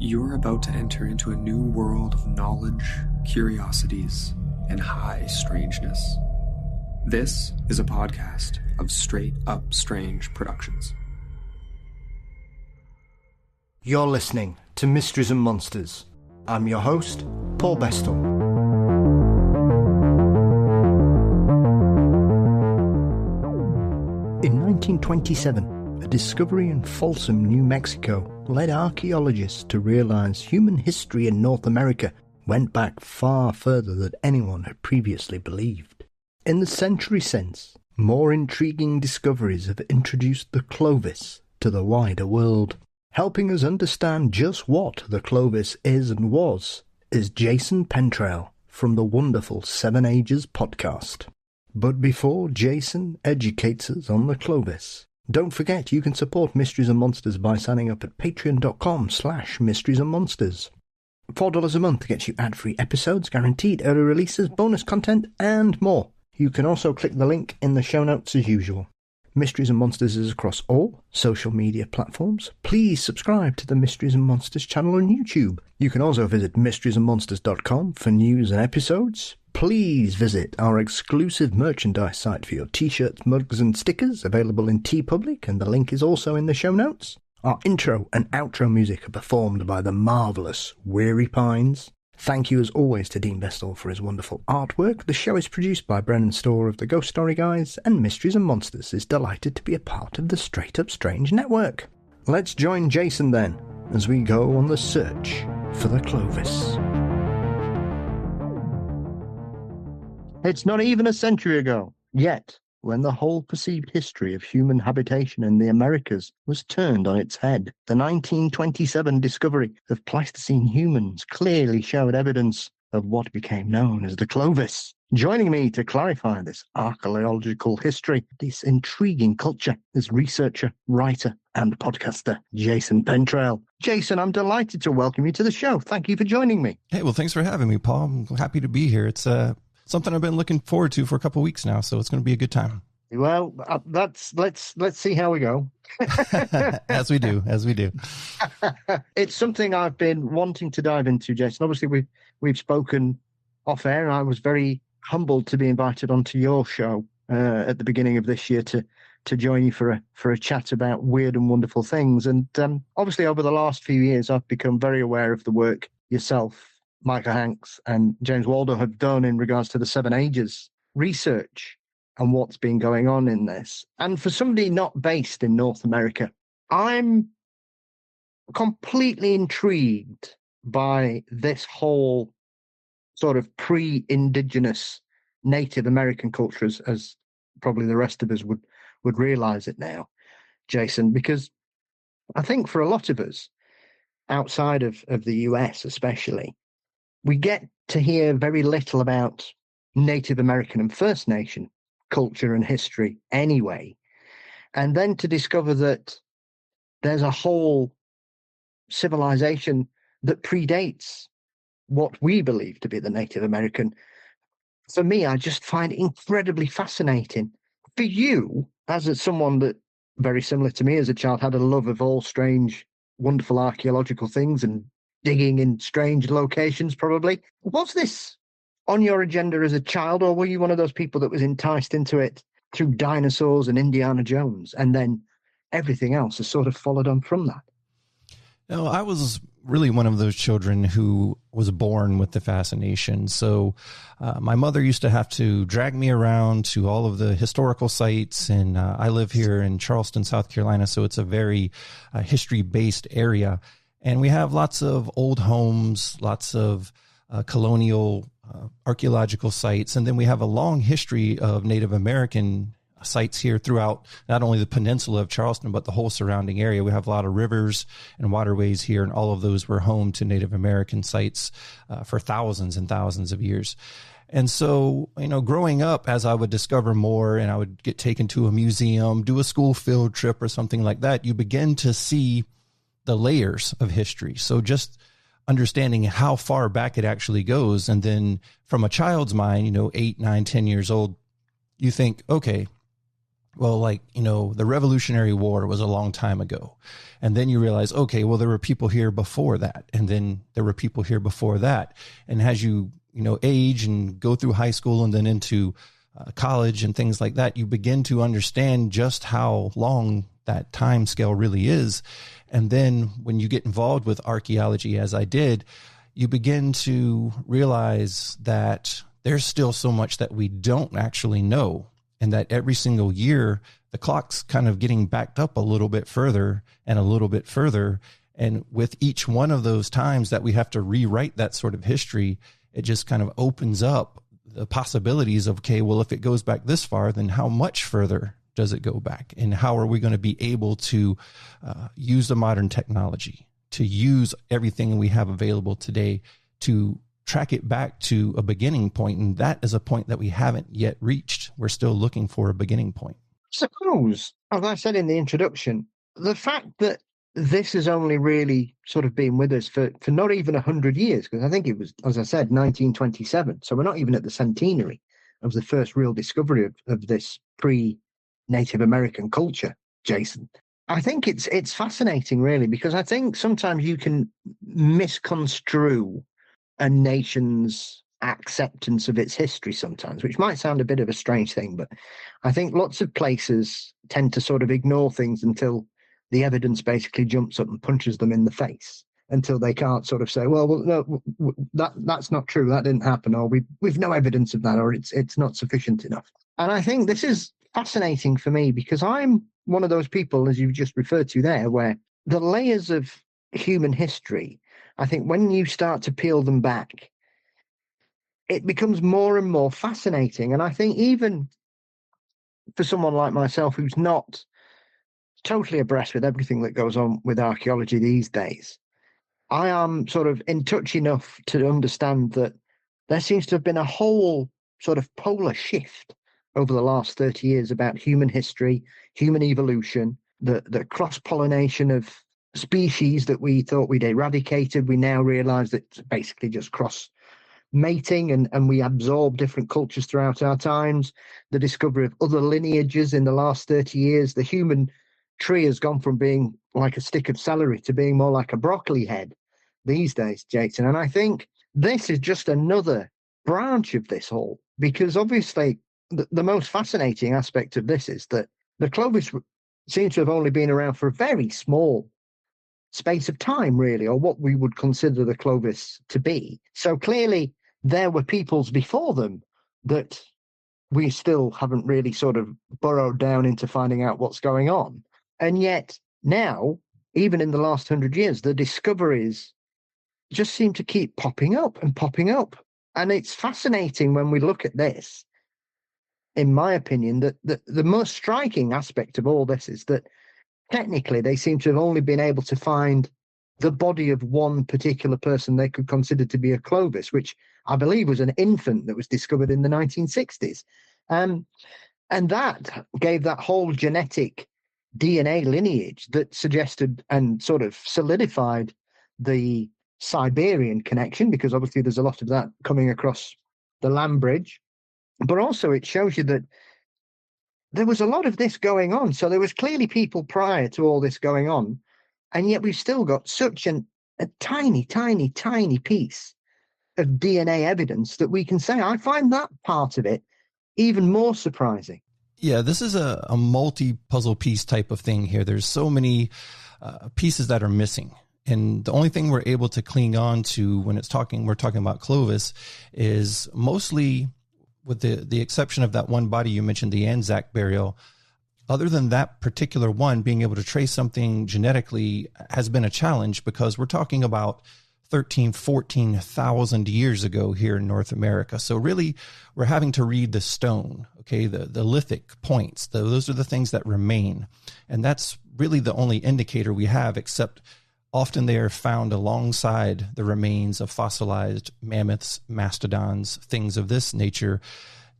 You're about to enter into a new world of knowledge, curiosities, and high strangeness. This is a podcast of Straight Up Strange Productions. You're listening to Mysteries and Monsters. I'm your host, Paul Bestall. In 1927, a discovery in Folsom, New Mexico, led archaeologists to realize human history in North America went back far further than anyone had previously believed. In the century since, more intriguing discoveries have introduced the Clovis to the wider world. Helping us understand just what the Clovis is and was is Jason Pentrail from the wonderful 7 Ages podcast. But before Jason educates us on the Clovis, don't forget you can support Mysteries and Monsters by signing up at patreon.com/mysteriesandmonsters. $4 a month gets you ad-free episodes, guaranteed early releases, bonus content, and more. You can also click the link in the show notes as usual. Mysteries and Monsters is across all social media platforms. Please subscribe to the Mysteries and Monsters channel on YouTube. You can also visit mysteriesandmonsters.com for news and episodes. Please visit our exclusive merchandise site for your t-shirts, mugs and stickers, available in TeePublic, and the link is also in the show notes. Our intro and outro music are performed by the marvellous Weary Pines. Thank you as always to Dean Bestall for his wonderful artwork. The show is produced by Brennan Storr of the Ghost Story Guys, and Mysteries and Monsters is delighted to be a part of the Straight Up Strange network. Let's join Jason then, as we go on the search for the Clovis. It's not even a century ago, yet, when the whole perceived history of human habitation in the Americas was turned on its head, the 1927 discovery of Pleistocene humans clearly showed evidence of what became known as the Clovis. Joining me to clarify this archaeological history, this intriguing culture, is researcher, writer, and podcaster Jason Pentrail. Jason, I'm delighted to welcome you to the show. Thank you for joining me. Hey, well, thanks for having me, Paul. I'm happy to be here. It's something I've been looking forward to for a couple of weeks now, so it's going to be a good time. Well, let's see how we go. As we do. It's something I've been wanting to dive into, Jason. Obviously, we've spoken off air. I was very humbled to be invited onto your show at the beginning of this year to join you for a chat about weird and wonderful things. And obviously, over the last few years, I've become very aware of the work yourself, Micah, and James Waldo have done in regards to the 7 Ages research and what's been going on in this. And for somebody not based in North America, I'm completely intrigued by this whole sort of pre-indigenous Native American culture, as probably the rest of us would realize it now, Jason, because I think for a lot of us outside of the US especially, we get to hear very little about Native American and First Nation culture and history anyway. And then to discover that there's a whole civilization that predates what we believe to be the Native American, for me, I just find it incredibly fascinating. For you, as someone that, very similar to me as a child, had a love of all strange, wonderful archaeological things and digging in strange locations, probably. Was this on your agenda as a child, or were you one of those people that was enticed into it through dinosaurs and Indiana Jones, and then everything else has sort of followed on from that? No, I was really one of those children who was born with the fascination. So my mother used to have to drag me around to all of the historical sites, and I live here in Charleston, South Carolina, so it's a very history-based area. And we have lots of old homes, lots of colonial archaeological sites. And then we have a long history of Native American sites here throughout not only the peninsula of Charleston, but the whole surrounding area. We have a lot of rivers and waterways here, and all of those were home to Native American sites for thousands and thousands of years. And so, growing up, as I would discover more and I would get taken to a museum, do a school field trip or something like that, you begin to see the layers of history. So just understanding how far back it actually goes. And then from a child's mind, 8, 9, 10 years old, you think, okay, Well, like, the Revolutionary War was a long time ago. And then you realize, okay, well, there were people here before that. And then there were people here before that. And as you, age and go through high school and then into college and things like that, you begin to understand just how long that time scale really is. And then when you get involved with archaeology, as I did, you begin to realize that there's still so much that we don't actually know. And that every single year, the clock's kind of getting backed up a little bit further and a little bit further. And with each one of those times that we have to rewrite that sort of history, it just kind of opens up the possibilities of, okay, well, if it goes back this far, then how much further does it go back? And how are we going to be able to use the modern technology, to use everything we have available today to track it back to a beginning point? And that is a point that we haven't yet reached. We're still looking for a beginning point. Suppose, as I said in the introduction, the fact that this has only really sort of been with us for not even 100 years, because I think it was, as I said, 1927. So we're not even at the centenary of the first real discovery of this pre-Native American culture, Jason. I think it's fascinating, really, because I think sometimes you can misconstrue a nation's acceptance of its history sometimes, which might sound a bit of a strange thing, but I think lots of places tend to sort of ignore things until the evidence basically jumps up and punches them in the face, until they can't sort of say, well no, that's not true, that didn't happen, or we've no evidence of that, or it's not sufficient enough. And I think this is fascinating for me because I'm one of those people, as you've just referred to there, where the layers of human history, I think when you start to peel them back, it becomes more and more fascinating. And I think even for someone like myself who's not totally abreast with everything that goes on with archaeology these days, I am sort of in touch enough to understand that there seems to have been a whole sort of polar shift over the last 30 years about human history, human evolution, the cross-pollination of species that we thought we'd eradicated. We now realize that it's basically just cross-mating, and we absorb different cultures throughout our times. The discovery of other lineages in the last 30 years. The human tree has gone from being like a stick of celery to being more like a broccoli head these days, Jason. And I think this is just another branch of this whole, because obviously the most fascinating aspect of this is that the Clovis seems to have only been around for a very small space of time, really, or what we would consider the Clovis to be. So clearly there were peoples before them that we still haven't really sort of burrowed down into finding out what's going on. And yet now, even in the last 100 years, the discoveries just seem to keep popping up and popping up. And it's fascinating when we look at this, in my opinion, that the most striking aspect of all this is that technically they seem to have only been able to find the body of one particular person they could consider to be a Clovis, which I believe was an infant that was discovered in the 1960s. And that gave that whole genetic DNA lineage that suggested and sort of solidified the Siberian connection, because obviously there's a lot of that coming across the land bridge. But also it shows you that there was a lot of this going on. So there was clearly people prior to all this going on, and yet we've still got such a tiny, tiny, tiny piece of DNA evidence that we can say. I find that part of it even more surprising. Yeah, this is a multi-puzzle piece type of thing here. There's so many pieces that are missing. And the only thing we're able to cling on to when we're talking about Clovis is mostly, with the exception of that one body you mentioned, the Anzac burial. Other than that particular one, being able to trace something genetically has been a challenge, because we're talking about 14,000 years ago here in North America. So really, we're having to read the stone, okay, the lithic points. Those are the things that remain. And that's really the only indicator we have, except often they are found alongside the remains of fossilized mammoths, mastodons, things of this nature,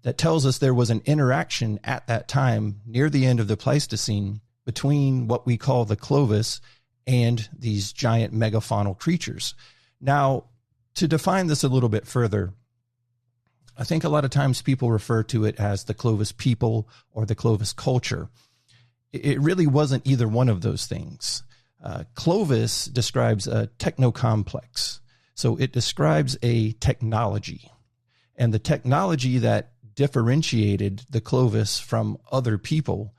that tells us there was an interaction at that time near the end of the Pleistocene between what we call the Clovis and these giant megafaunal creatures. Now, to define this a little bit further, I think a lot of times people refer to it as the Clovis people or the Clovis culture. It really wasn't either one of those things. Clovis describes a techno-complex. So it describes a technology. And the technology that differentiated the Clovis from other people,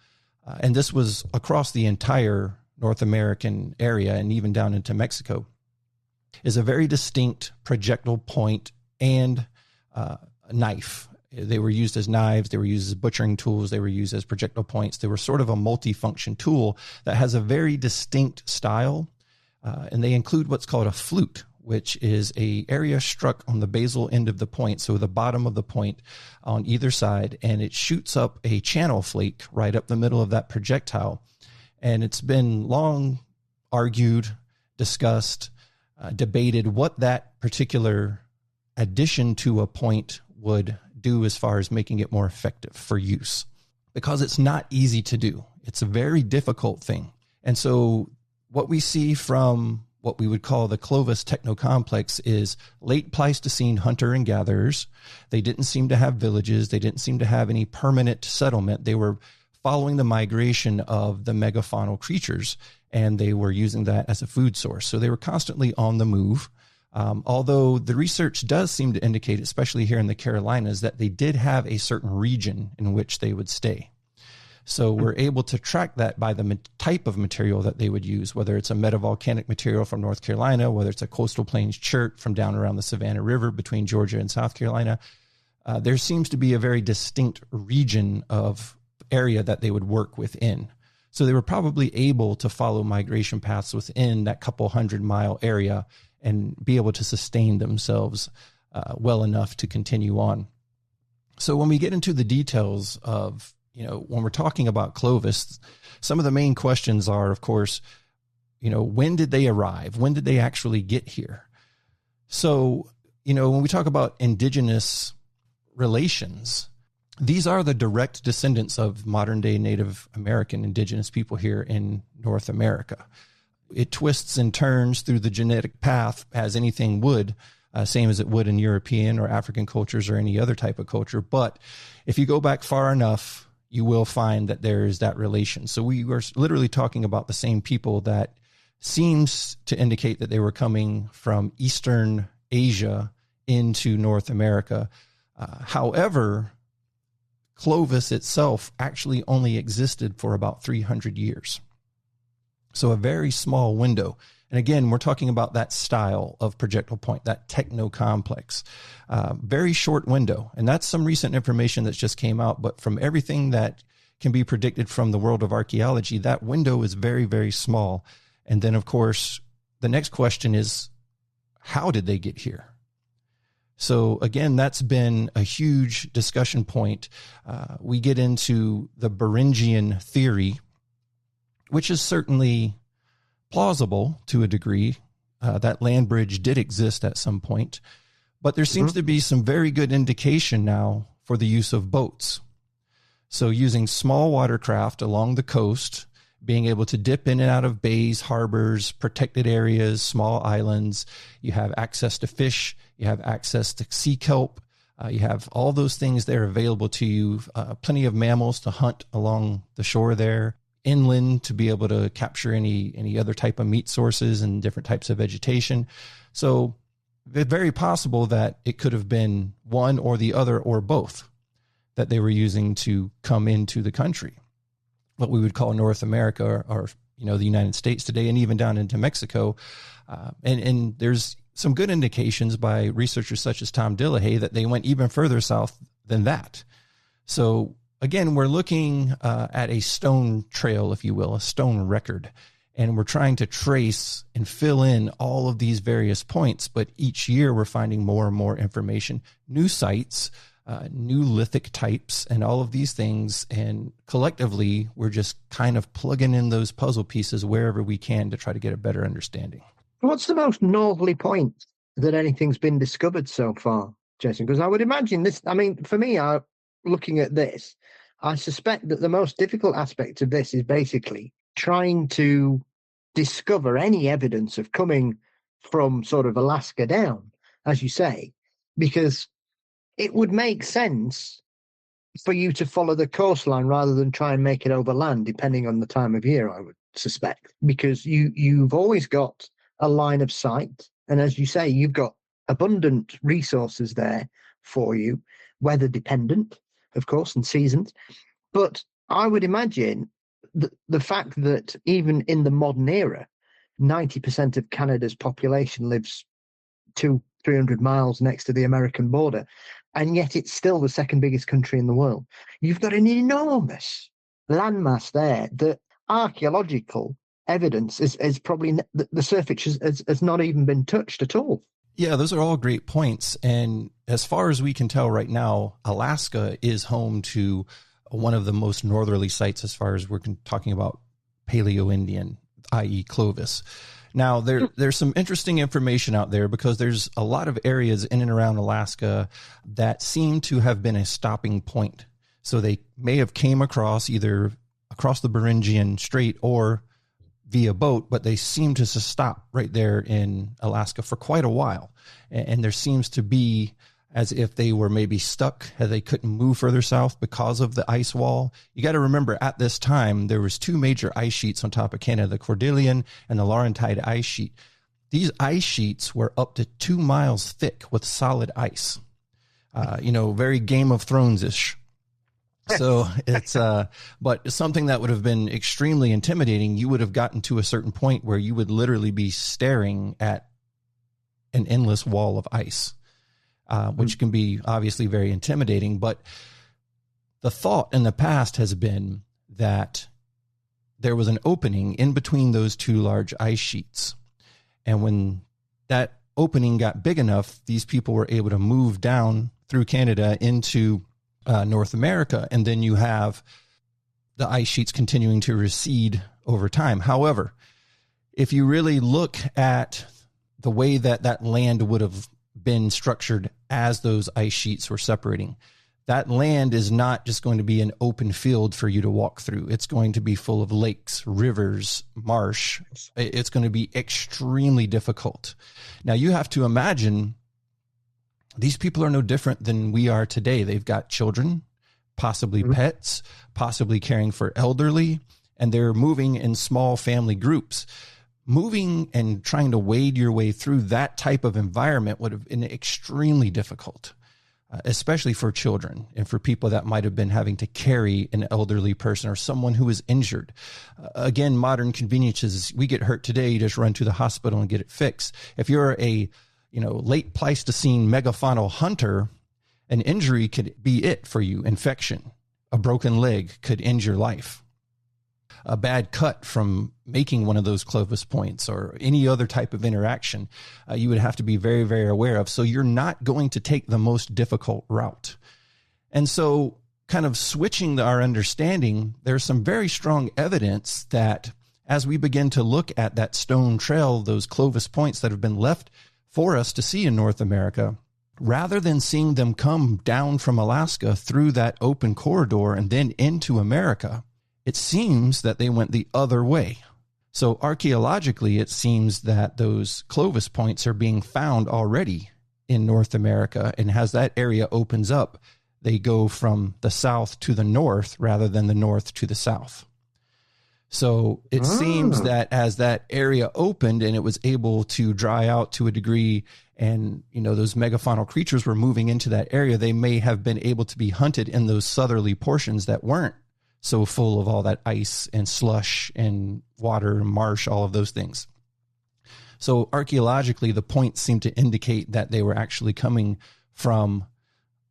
and this was across the entire North American area and even down into Mexico, is a very distinct projectile point and knife. They were used as knives. They were used as butchering tools. They were used as projectile points. They were sort of a multifunction tool that has a very distinct style. And they include what's called a flute, which is a area struck on the basal end of the point, so the bottom of the point on either side, and it shoots up a channel flake right up the middle of that projectile. And it's been long argued, discussed, debated what that particular addition to a point would do as far as making it more effective for use, because it's not easy to do. It's a very difficult thing. And so what we see from what we would call the Clovis techno-complex is late Pleistocene hunter and gatherers. They didn't seem to have villages. They didn't seem to have any permanent settlement. They were following the migration of the megafaunal creatures, and they were using that as a food source. So they were constantly on the move. Although the research does seem to indicate, especially here in the Carolinas, that they did have a certain region in which they would stay. So we're able to track that by the type of material that they would use, whether it's a metavolcanic material from North Carolina, whether it's a coastal plains chert from down around the Savannah River between Georgia and South Carolina. There seems to be a very distinct region of area that they would work within. So they were probably able to follow migration paths within that couple 100-mile area and be able to sustain themselves well enough to continue on. So when we get into the details of, when we're talking about Clovis, some of the main questions are, of course, when did they arrive? When did they actually get here? So, when we talk about indigenous relations, these are the direct descendants of modern day Native American indigenous people here in North America. It twists and turns through the genetic path as anything would, same as it would in European or African cultures or any other type of culture. But if you go back far enough, you will find that there is that relation. So we were literally talking about the same people that seems to indicate that they were coming from Eastern Asia into North America. However, Clovis itself actually only existed for about 300 years. So a very small window. And again, we're talking about that style of projectile point, that techno-complex. Very short window. And that's some recent information that's just came out. But from everything that can be predicted from the world of archaeology, that window is very, very small. And then, of course, the next question is, how did they get here? So again, that's been a huge discussion point. We get into the Beringian theory, which is certainly plausible to a degree. That land bridge did exist at some point, but there seems to be some very good indication now for the use of boats. So using small watercraft along the coast, being able to dip in and out of bays, harbors, protected areas, small islands. You have access to fish. You have access to sea kelp. You have all those things there available to you. Plenty of mammals to hunt along the shore there. Inland to be able to capture any other type of meat sources and different types of vegetation. So it's very possible that it could have been one or the other or both that they were using to come into the country, what we would call North America or the United States today, and even down into Mexico. And there's some good indications by researchers such as Tom Dillahay that they went even further south than that. So again, we're looking at a stone trail, if you will, a stone record, and we're trying to trace and fill in all of these various points. But each year we're finding more and more information, new sites, new lithic types, and all of these things. And collectively, we're just kind of plugging in those puzzle pieces wherever we can to try to get a better understanding. What's the most northerly point that anything's been discovered so far, Jason? Because I would imagine this, for me, looking at this, I suspect that the most difficult aspect of this is basically trying to discover any evidence of coming from sort of Alaska down, as you say, because it would make sense for you to follow the coastline rather than try and make it over land, depending on the time of year, I would suspect, because you've always got a line of sight. And as you say, you've got abundant resources there for you, weather dependent, of course, and seasons. But I would imagine the fact that even in the modern era, 90% of Canada's population lives 200-300 miles next to the American border, and yet it's still the second biggest country in the world. You've got an enormous landmass there that archaeological evidence is probably, the surface has not even been touched at all. Yeah, those are all great points. And as far as we can tell right now, Alaska is home to one of the most northerly sites as far as we're talking about Paleo-Indian, i.e. Clovis. Now, there's some interesting information out there because there's a lot of areas in and around Alaska that seem to have been a stopping point. So they may have came across either across the Beringian Strait or via boat, but they seem to stop right there in Alaska for quite a while. And there seems to be as if they were maybe stuck, as they couldn't move further south because of the ice wall. You got to remember, at this time, there was two major ice sheets on top of Canada, the Cordilleran and the Laurentide ice sheet. These ice sheets were up to 2 miles thick with solid ice, very Game of Thrones-ish. So it's, but something that would have been extremely intimidating. You would have gotten to a certain point where you would literally be staring at an endless wall of ice. Which can be obviously very intimidating. But the thought in the past has been that there was an opening in between those two large ice sheets. And when that opening got big enough, these people were able to move down through Canada into North America. And then you have the ice sheets continuing to recede over time. However, if you really look at the way that that land would have been structured as those ice sheets were separating, that land is not just going to be an open field for you to walk through. It's going to be full of lakes, rivers, marsh. It's going to be extremely difficult. Now you have to imagine these people are no different than we are today. They've got children, possibly pets, possibly caring for elderly, and they're moving in small family groups. Moving and trying to wade your way through that type of environment would have been extremely difficult, especially for children and for people that might have been having to carry an elderly person or someone who is injured. Again, modern conveniences, we get hurt today, you just run to the hospital and get it fixed. If you're a late Pleistocene megafaunal hunter, an injury could be it for you. Infection, a broken leg could end your life. A bad cut from making one of those Clovis points or any other type of interaction, you would have to be very, very aware of. So you're not going to take the most difficult route. And so kind of switching our understanding, there's some very strong evidence that as we begin to look at that stone trail, those Clovis points that have been left for us to see in North America, rather than seeing them come down from Alaska through that open corridor and then into America, it seems that they went the other way. So archaeologically, it seems that those Clovis points are being found already in North America, and as that area opens up, they go from the south to the north rather than the north to the south. So it seems that as that area opened and it was able to dry out to a degree, and those megafaunal creatures were moving into that area, they may have been able to be hunted in those southerly portions that weren't so full of all that ice and slush and water and marsh, all of those things. So archaeologically, the points seem to indicate that they were actually coming from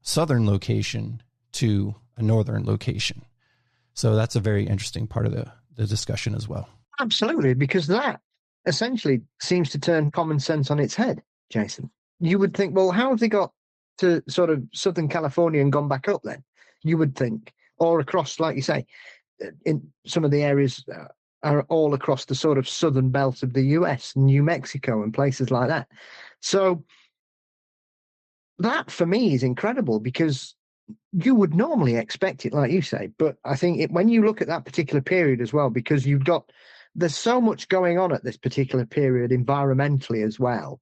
southern location to a northern location. So that's a very interesting part of the discussion as well. Absolutely, because that essentially seems to turn common sense on its head, Jason. You would think, well, how have they got to sort of Southern California and gone back up then? You would think. Or across, like you say, in some of the areas are all across the sort of southern belt of the US, New Mexico and places like that. So that for me is incredible because you would normally expect it, like you say. But I think when you look at that particular period as well, because there's so much going on at this particular period environmentally as well,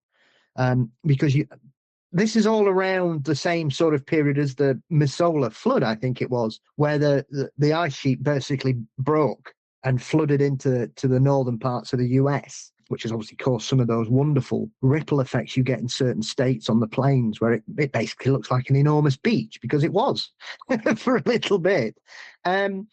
because this is all around the same sort of period as the Missoula flood, I think it was, where the ice sheet basically broke and flooded into the northern parts of the US, which has obviously caused some of those wonderful ripple effects you get in certain states on the plains, where it basically looks like an enormous beach, because it was for a little bit. And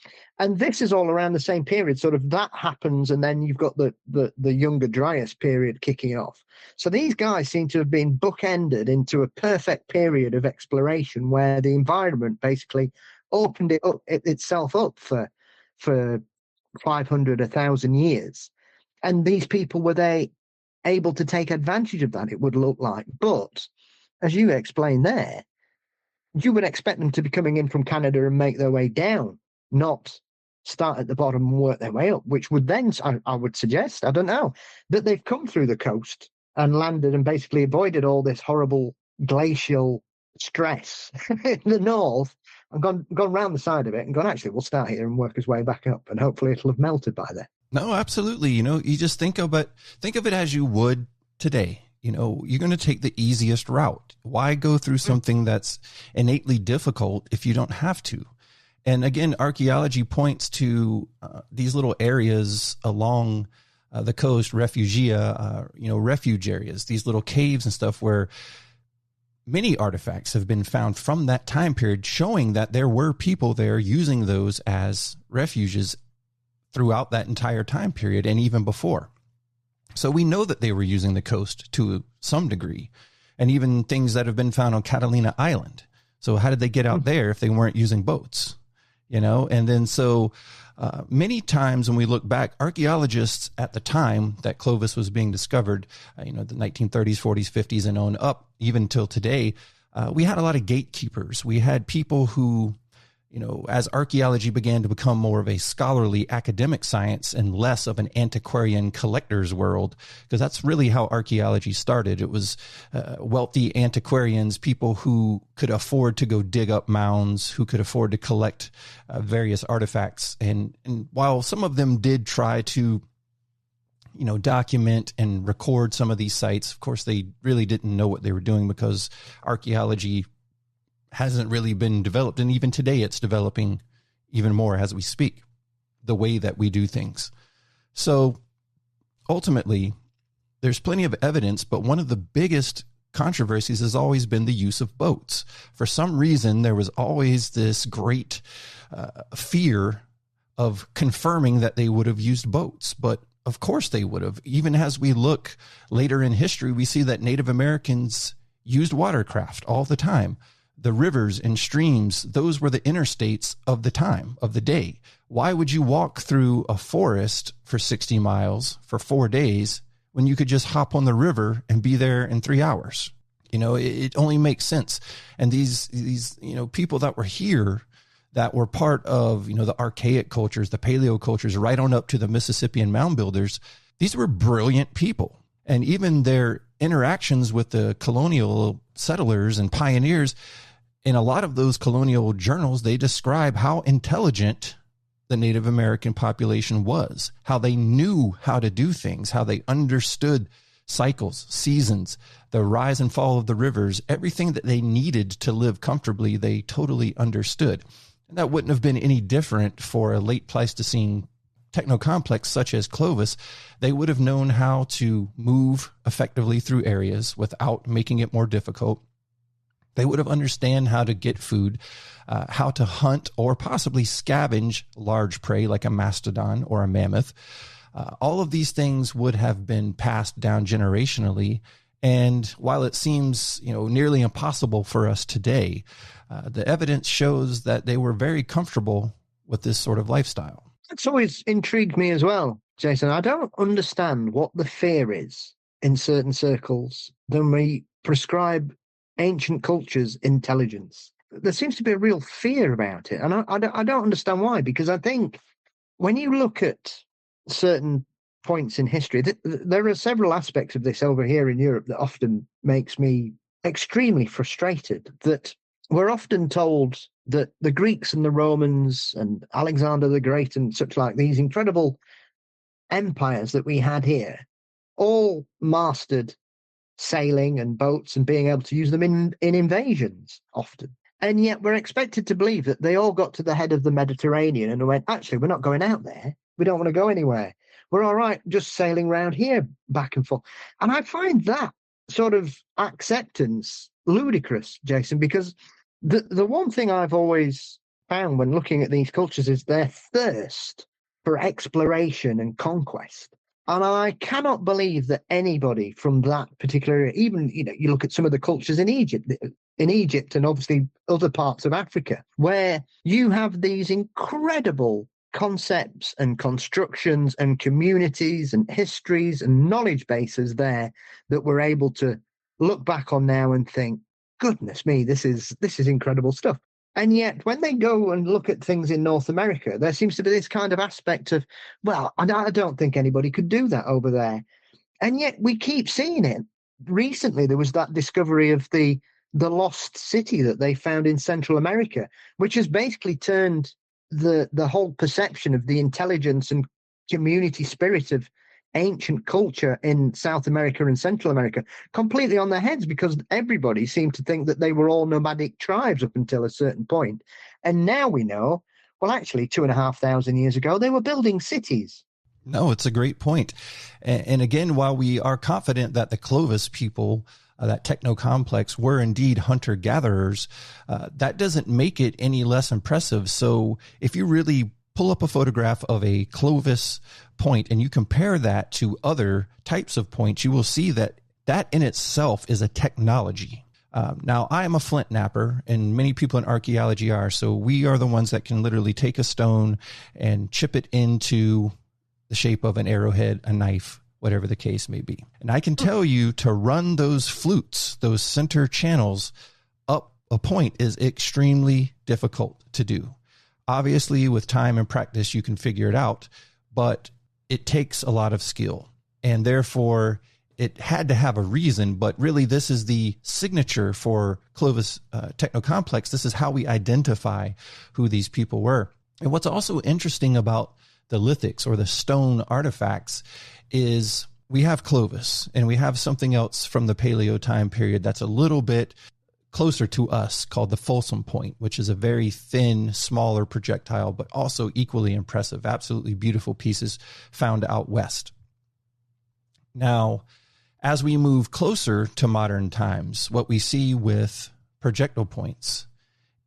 this is all around the same period. Sort of that happens, and then you've got the Younger Dryas period kicking off. So these guys seem to have been bookended into a perfect period of exploration where the environment basically opened itself up for 500, 1,000 years. And these people, were they able to take advantage of that, it would look like. But as you explained there, you would expect them to be coming in from Canada and make their way down, not start at the bottom and work their way up, which would then, I would suggest, I don't know, that they've come through the coast and landed and basically avoided all this horrible glacial stress in the north, and gone round the side of it and gone, actually, we'll start here and work his way back up, and hopefully it'll have melted by then. No, absolutely. You just think of it as you would today. You're going to take the easiest route. Why go through something that's innately difficult if you don't have to? And again, archaeology points to these little areas along the coast, refuge areas, these little caves and stuff where many artifacts have been found from that time period, showing that there were people there using those as refuges throughout that entire time period and even before. So we know that they were using the coast to some degree, and even things that have been found on Catalina Island. So how did they get out there if they weren't using boats? And then so many times when we look back, archaeologists at the time that Clovis was being discovered, the 1930s, 40s, 50s, and on up, even till today, we had a lot of gatekeepers. We had people who, as archaeology began to become more of a scholarly academic science and less of an antiquarian collector's world, because that's really how archaeology started. It was wealthy antiquarians, people who could afford to go dig up mounds, who could afford to collect various artifacts. And while some of them did try to, document and record some of these sites, of course, they really didn't know what they were doing, because archaeology hasn't really been developed. And even today, it's developing even more as we speak, the way that we do things. So ultimately, there's plenty of evidence, but one of the biggest controversies has always been the use of boats. For some reason, there was always this great fear of confirming that they would have used boats, but of course they would have. Even as we look later in history, we see that Native Americans used watercraft all the time. The rivers and streams, those were the interstates of the time, of the day. Why would you walk through a forest for 60 miles for 4 days when you could just hop on the river and be there in 3 hours? It only makes sense. And these people that were here, that were part of, the archaic cultures, the paleo cultures, right on up to the Mississippian mound builders, these were brilliant people. And even their interactions with the colonial settlers and pioneers, in a lot of those colonial journals, they describe how intelligent the Native American population was, how they knew how to do things, how they understood cycles, seasons, the rise and fall of the rivers, everything that they needed to live comfortably, they totally understood. And that wouldn't have been any different for a late Pleistocene technocomplex such as Clovis. They would have known how to move effectively through areas without making it more difficult. They would have understand how to get food, how to hunt or possibly scavenge large prey like a mastodon or a mammoth. All of these things would have been passed down generationally. And while it seems, nearly impossible for us today, the evidence shows that they were very comfortable with this sort of lifestyle. It's always intrigued me as well, Jason. I don't understand what the fear is in certain circles when we prescribe ancient cultures intelligence. There seems to be a real fear about it. And I don't understand why, because I think when you look at certain points in history, there are several aspects of this over here in Europe that often makes me extremely frustrated, that we're often told that the Greeks and the Romans and Alexander the Great and such like these incredible empires that we had here all mastered sailing and boats and being able to use them in invasions often. And yet we're expected to believe that they all got to the head of the Mediterranean and went, actually, we're not going out there. We don't want to go anywhere. We're all right just sailing around here back and forth. And I find that sort of acceptance ludicrous, Jason, because the one thing I've always found when looking at these cultures is their thirst for exploration and conquest. And I cannot believe that anybody from that particular area, even, you look at some of the cultures in Egypt and obviously other parts of Africa, where you have these incredible concepts and constructions and communities and histories and knowledge bases there that we're able to look back on now and think, goodness me, this is incredible stuff. And yet when they go and look at things in North America, there seems to be this kind of aspect of, well, I don't think anybody could do that over there. And yet we keep seeing it. Recently, there was that discovery of the lost city that they found in Central America, which has basically turned the whole perception of the intelligence and community spirit of ancient culture in South America and Central America completely on their heads, because everybody seemed to think that they were all nomadic tribes up until a certain point. And now we know, well, actually 2,500 years ago, they were building cities. No, it's a great point. And again, while we are confident that the Clovis people, that techno-complex, were indeed hunter-gatherers, that doesn't make it any less impressive. So if you really pull up a photograph of a Clovis point and you compare that to other types of points, you will see that that in itself is a technology. Now, I am a flint napper, and many people in archaeology are. So we are the ones that can literally take a stone and chip it into the shape of an arrowhead, a knife, whatever the case may be. And I can tell you to run those flutes, those center channels up a point is extremely difficult to do. Obviously, with time and practice, you can figure it out, but it takes a lot of skill. And therefore, it had to have a reason, but really this is the signature for Clovis Techno-Complex. This is how we identify who these people were. And what's also interesting about the lithics or the stone artifacts is we have Clovis and we have something else from the Paleo time period that's a little bit closer to us called the Folsom Point, which is a very thin, smaller projectile, but also equally impressive, absolutely beautiful pieces found out west. Now, as we move closer to modern times, what we see with projectile points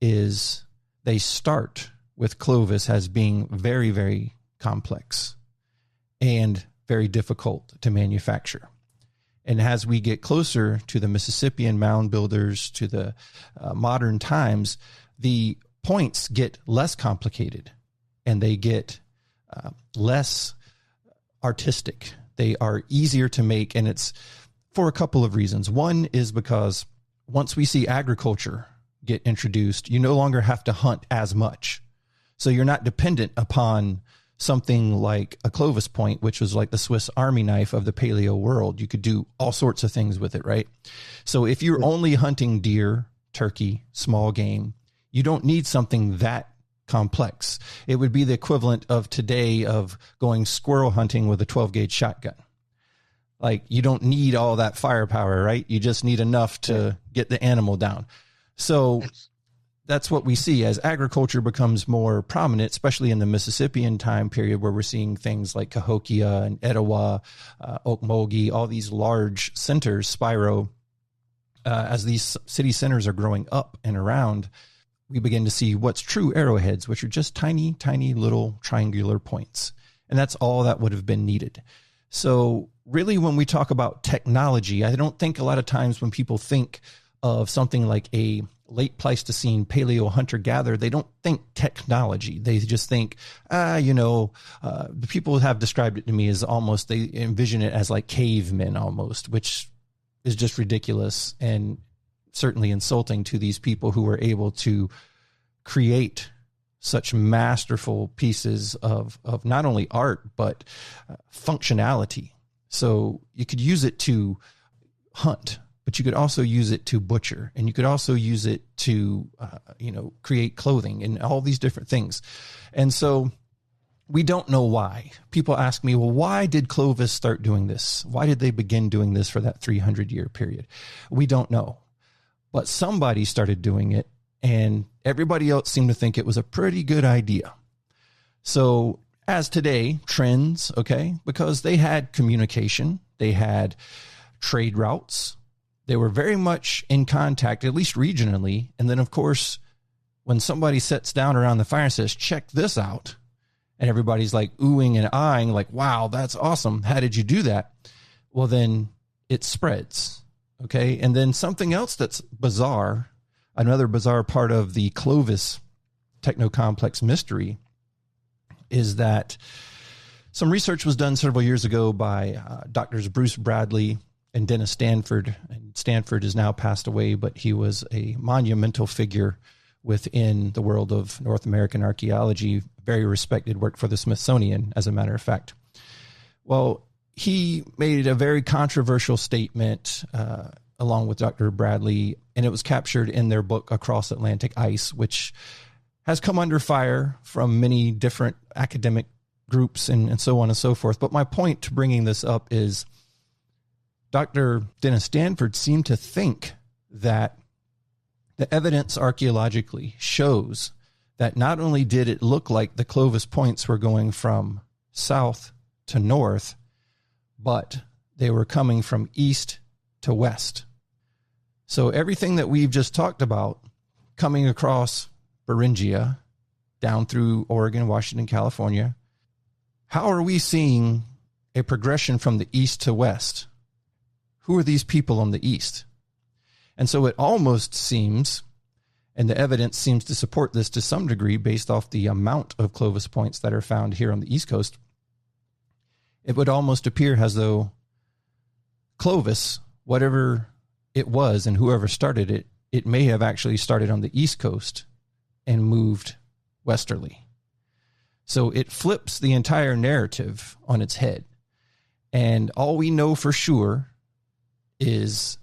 is they start with Clovis as being very, very complex and very difficult to manufacture. And as we get closer to the Mississippian mound builders, to the modern times, the points get less complicated and they get less artistic. They are easier to make, and it's for a couple of reasons. One is because once we see agriculture get introduced, you no longer have to hunt as much. So you're not dependent upon something like a Clovis point, which was like the Swiss Army knife of the paleo world. You could do all sorts of things with it, right? So if you're only hunting deer, turkey, small game, you don't need something that complex. It would be the equivalent of today of going squirrel hunting with a 12-gauge shotgun. Like, you don't need all that firepower, right? You just need enough to get the animal down. So that's what we see as agriculture becomes more prominent, especially in the Mississippian time period, where we're seeing things like Cahokia and Etowah, Okmulgee, all these large centers, Spiro. As these city centers are growing up and around, we begin to see what's true arrowheads, which are just tiny, tiny little triangular points. And that's all that would have been needed. So really, when we talk about technology, I don't think a lot of times when people think of something like a late Pleistocene paleo hunter-gatherer, they don't think technology. They just think, the people have described it to me as almost, they envision it as like cavemen almost, which is just ridiculous and certainly insulting to these people who were able to create such masterful pieces of not only art, but functionality. So you could use it to hunt, but you could also use it to butcher, and you could also use it to, create clothing and all these different things. And so We don't know why. People ask me, well, why did Clovis start doing this? Why did they begin doing this for that 300-year period? We don't know. But somebody started doing it, and everybody else seemed to think it was a pretty good idea. So as today, trends, okay, because they had communication, they had trade routes, they were very much in contact, at least regionally. And then, of course, when somebody sits down around the fire and says, check this out, and everybody's like oohing and eyeing, like, wow, that's awesome. How did you do that? Well, then it spreads. Okay. And then something else that's bizarre, another bizarre part of the Clovis techno-complex mystery is that some research was done several years ago by doctors Bruce Bradley and Dennis Stanford. And Stanford is now passed away, but he was a monumental figure within the world of North American archaeology, very respected, worked for the Smithsonian, as a matter of fact. Well, he made a very controversial statement along with Dr. Bradley, and it was captured in their book, Across Atlantic Ice, which has come under fire from many different academic groups and so on and so forth. But my point to bringing this up is Dr. Dennis Stanford seemed to think that the evidence archaeologically shows that not only did it look like the Clovis points were going from south to north, but they were coming from east to west. So everything that we've just talked about coming across Beringia down through Oregon, Washington, California, how are we seeing a progression from the east to west? Who are these people on the east? And so it almost seems, and the evidence seems to support this to some degree based off the amount of Clovis points that are found here on the East Coast, it would almost appear as though Clovis, whatever it was and whoever started it, it may have actually started on the East Coast and moved westerly. So it flips the entire narrative on its head. And all we know for sure is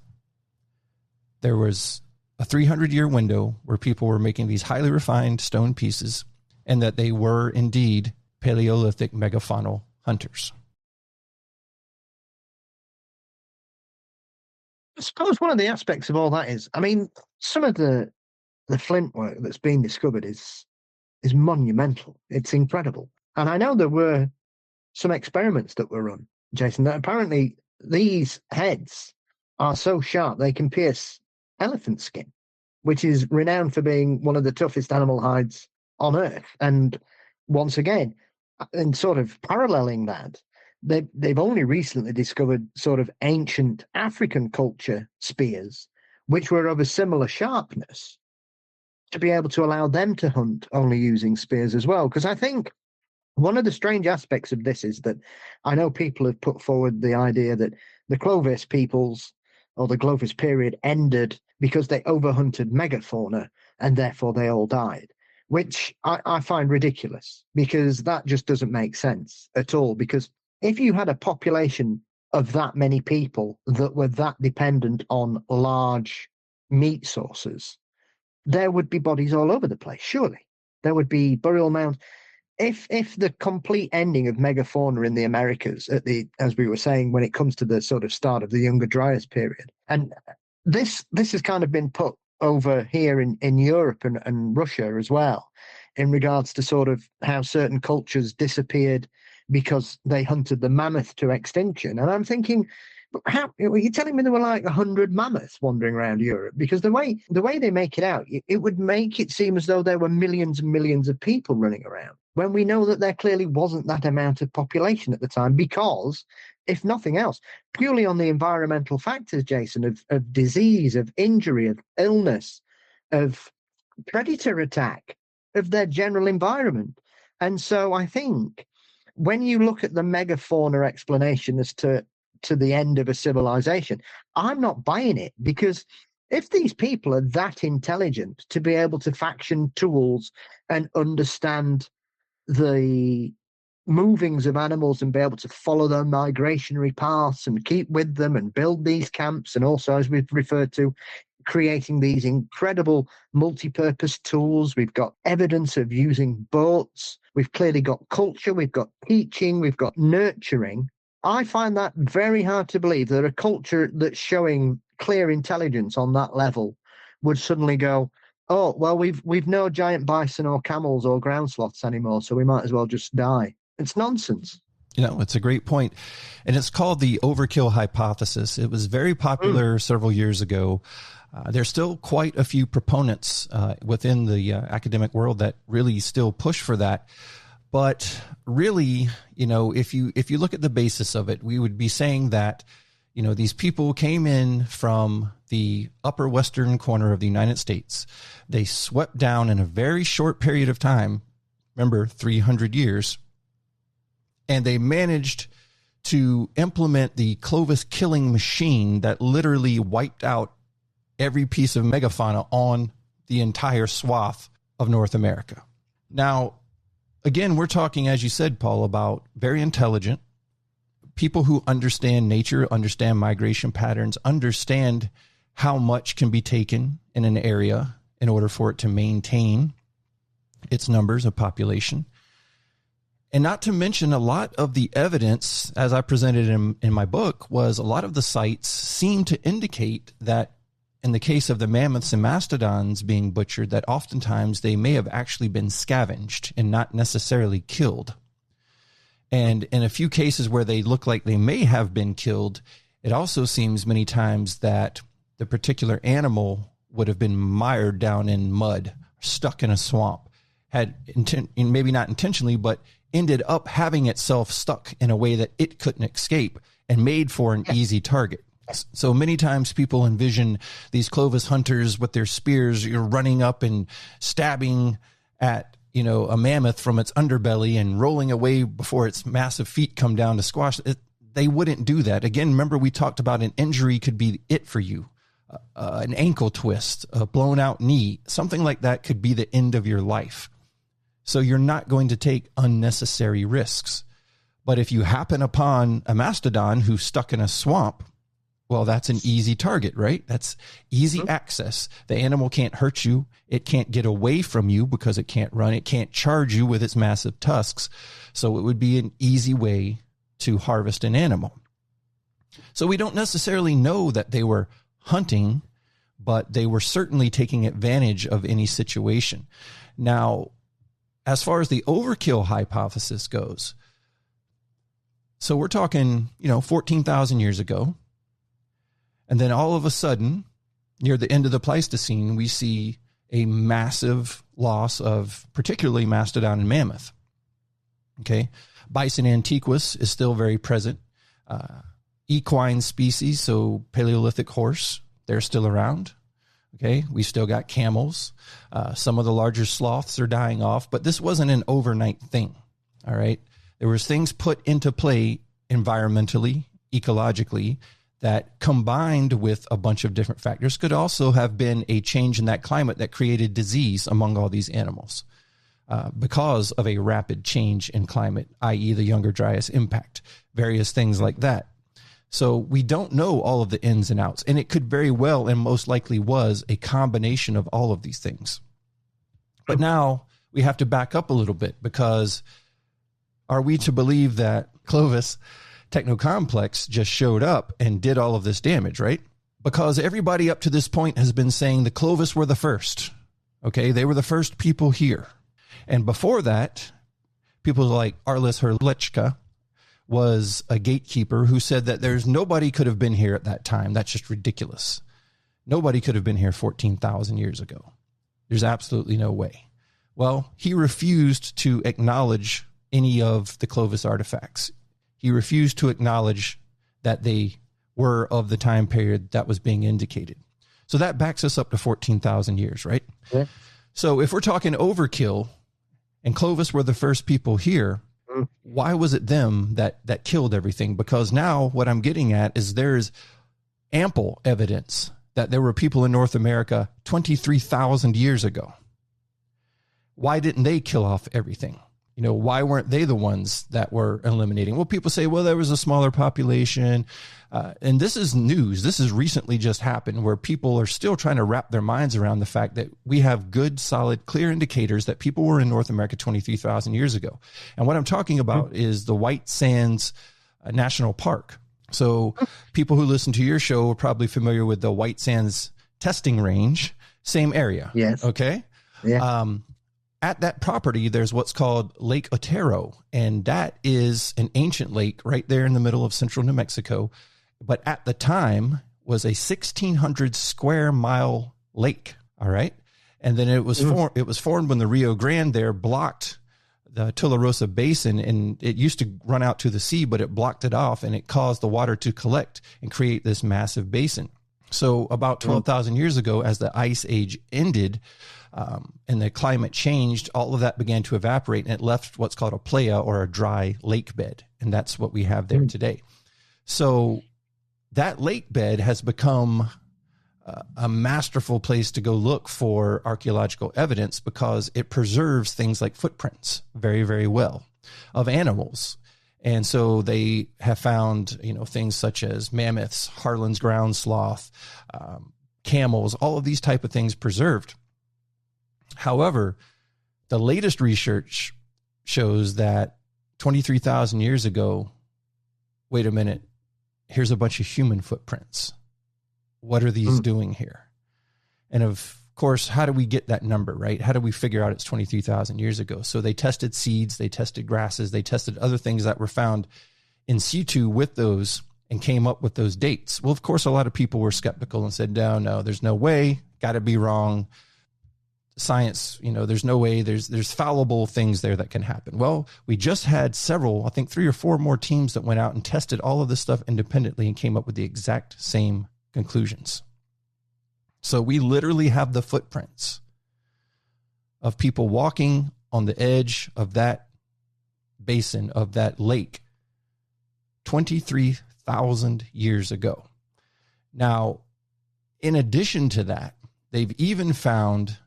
there was a 300-year window where people were making these highly refined stone pieces, and that they were indeed Paleolithic megafaunal hunters. I suppose one of the aspects of all that is, I mean, some of the flint work that's been discovered is monumental. It's incredible. And I know there were some experiments that were run, Jason, that apparently these heads are so sharp they can pierce elephant skin, which is renowned for being one of the toughest animal hides on Earth. And once again, in sort of paralleling that, they've only recently discovered sort of ancient African culture spears, which were of a similar sharpness, to be able to allow them to hunt only using spears as well. Because I think one of the strange aspects of this is that I know people have put forward the idea that the Clovis peoples or the Clovis period ended because they overhunted megafauna and therefore they all died, which I find ridiculous, because that just doesn't make sense at all. Because if you had a population of that many people that were that dependent on large meat sources, there would be bodies all over the place, surely. There would be burial mounds. If the complete ending of megafauna in the Americas, as we were saying, when it comes to the sort of start of the Younger Dryas period, and this has kind of been put over here in Europe and Russia as well, in regards to sort of how certain cultures disappeared because they hunted the mammoth to extinction. And I'm thinking, how are you telling me there were like 100 mammoths wandering around Europe? Because the way they make it out, it would make it seem as though there were millions and millions of people running around, when we know that there clearly wasn't that amount of population at the time, because, if nothing else, purely on the environmental factors, Jason, of disease, of injury, of illness, of predator attack, of their general environment. And so I think when you look at the megafauna explanation as to the end of a civilization, I'm not buying it, because if these people are that intelligent to be able to fashion tools and understand the movings of animals and be able to follow their migratory paths and keep with them and build these camps, and also, as we've referred to, creating these incredible multi-purpose tools. We've got evidence of using boats. We've clearly got culture. We've got teaching. We've got nurturing. I find that very hard to believe that a culture that's showing clear intelligence on that level would suddenly go, oh, well, we've no giant bison or camels or ground sloths anymore, so we might as well just die. It's nonsense. It's a great point. And it's called the Overkill Hypothesis. It was very popular several years ago. There's still quite a few proponents within the academic world that really still push for that. But really, if you look at the basis of it, we would be saying that, these people came in from the upper western corner of the United States. They swept down in a very short period of time, remember, 300 years, and they managed to implement the Clovis killing machine that literally wiped out every piece of megafauna on the entire swath of North America. Now, again, we're talking, as you said, Paul, about very intelligent people who understand nature, understand migration patterns, understand how much can be taken in an area in order for it to maintain its numbers of population. And not to mention, a lot of the evidence, as I presented in my book, was a lot of the sites seem to indicate that in the case of the mammoths and mastodons being butchered, that oftentimes they may have actually been scavenged and not necessarily killed. And in a few cases where they look like they may have been killed, it also seems many times that the particular animal would have been mired down in mud, stuck in a swamp, maybe not intentionally, but ended up having itself stuck in a way that it couldn't escape and made for an easy target. So many times people envision these Clovis hunters with their spears, running up and stabbing at, a mammoth from its underbelly and rolling away before its massive feet come down to squash it. They wouldn't do that. Again, remember we talked about an injury could be it for you. An ankle twist, a blown out knee, something like that could be the end of your life. So you're not going to take unnecessary risks. But if you happen upon a mastodon who's stuck in a swamp, well, that's an easy target, right? That's easy access. The animal can't hurt you. It can't get away from you because it can't run. It can't charge you with its massive tusks. So it would be an easy way to harvest an animal. So we don't necessarily know that they were hunting, but they were certainly taking advantage of any situation. Now, as far as the overkill hypothesis goes, so we're talking, 14,000 years ago. And then all of a sudden, near the end of the Pleistocene, we see a massive loss of particularly mastodon and mammoth. Okay. Bison antiquus is still very present. Equine species, so Paleolithic horse, they're still around. Okay. We've still got camels. Some of the larger sloths are dying off, but this wasn't an overnight thing. All right. There was things put into play environmentally, ecologically, that combined with a bunch of different factors could also have been a change in that climate that created disease among all these animals because of a rapid change in climate, i.e. the Younger Dryas impact, various things like that. So we don't know all of the ins and outs, and it could very well and most likely was a combination of all of these things. But now we have to back up a little bit, because are we to believe that Clovis Technocomplex just showed up and did all of this damage, right? Because everybody up to this point has been saying the Clovis were the first. Okay, they were the first people here. And before that, people like Arlis Hrdlicka was a gatekeeper who said that there's nobody could have been here at that time. That's just ridiculous. Nobody could have been here 14,000 years ago. There's absolutely no way. Well, he refused to acknowledge any of the Clovis artifacts. He refused to acknowledge that they were of the time period that was being indicated. So that backs us up to 14,000 years, right? Yeah. So if we're talking overkill and Clovis were the first people here, why was it them that killed everything? Because now what I'm getting at is there's ample evidence that there were people in North America 23,000 years ago. Why didn't they kill off everything? Why weren't they the ones that were eliminating? Well, people say, well, there was a smaller population. And this is news. This has recently just happened where people are still trying to wrap their minds around the fact that we have good, solid, clear indicators that people were in North America 23,000 years ago. And what I'm talking about is the White Sands National Park. So people who listen to your show are probably familiar with the White Sands testing range, same area. Yes. Okay. Yeah. At that property, there's what's called Lake Otero, and that is an ancient lake right there in the middle of central New Mexico. But at the time was a 1,600 square mile lake. All right. And then it was formed when the Rio Grande there blocked the Tularosa Basin, and it used to run out to the sea, but it blocked it off, and it caused the water to collect and create this massive basin. So about 12,000 years ago, as the ice age ended, and the climate changed, all of that began to evaporate, and it left what's called a playa, or a dry lake bed. And that's what we have there today. So that lake bed has become a masterful place to go look for archaeological evidence, because it preserves things like footprints very, very well of animals. And so they have found, things such as mammoths, Harlan's ground sloth, camels, all of these type of things preserved. However, the latest research shows that 23,000 years ago, wait a minute, here's a bunch of human footprints. What are these doing here? And of course, how do we get that number, right? How do we figure out it's 23,000 years ago? So they tested seeds, they tested grasses, they tested other things that were found in situ with those, and came up with those dates. Well, of course, a lot of people were skeptical and said, no, there's no way, got to be wrong. Science, there's no way, there's fallible things there that can happen. Well, we just had several, I think 3 or 4 more teams that went out and tested all of this stuff independently and came up with the exact same conclusions. So we literally have the footprints of people walking on the edge of that basin, of that lake, 23,000 years ago. Now, in addition to that, they've even found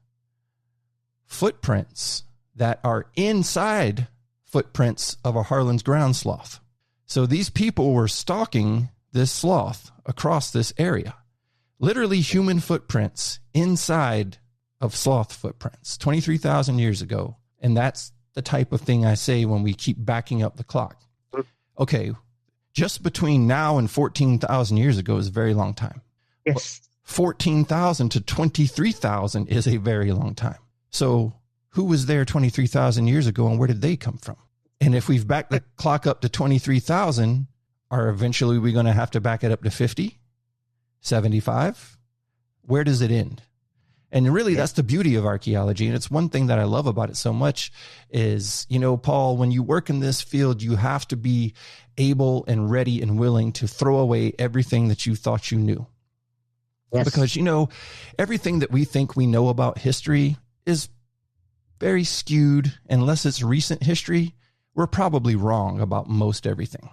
footprints that are inside footprints of a Harlan's ground sloth. So these people were stalking this sloth across this area. Literally human footprints inside of sloth footprints 23,000 years ago. And that's the type of thing I say when we keep backing up the clock. Okay, just between now and 14,000 years ago is a very long time. Yes. 14,000 to 23,000 is a very long time. So who was there 23,000 years ago, and where did they come from? And if we've backed the clock up to 23,000, are eventually we going to have to back it up to 50, 75? Where does it end? And really, that's the beauty of archaeology. And it's one thing that I love about it so much is, Paul, when you work in this field, you have to be able and ready and willing to throw away everything that you thought you knew. Yes. Because, everything that we think we know about history is very skewed. Unless it's recent history, we're probably wrong about most everything.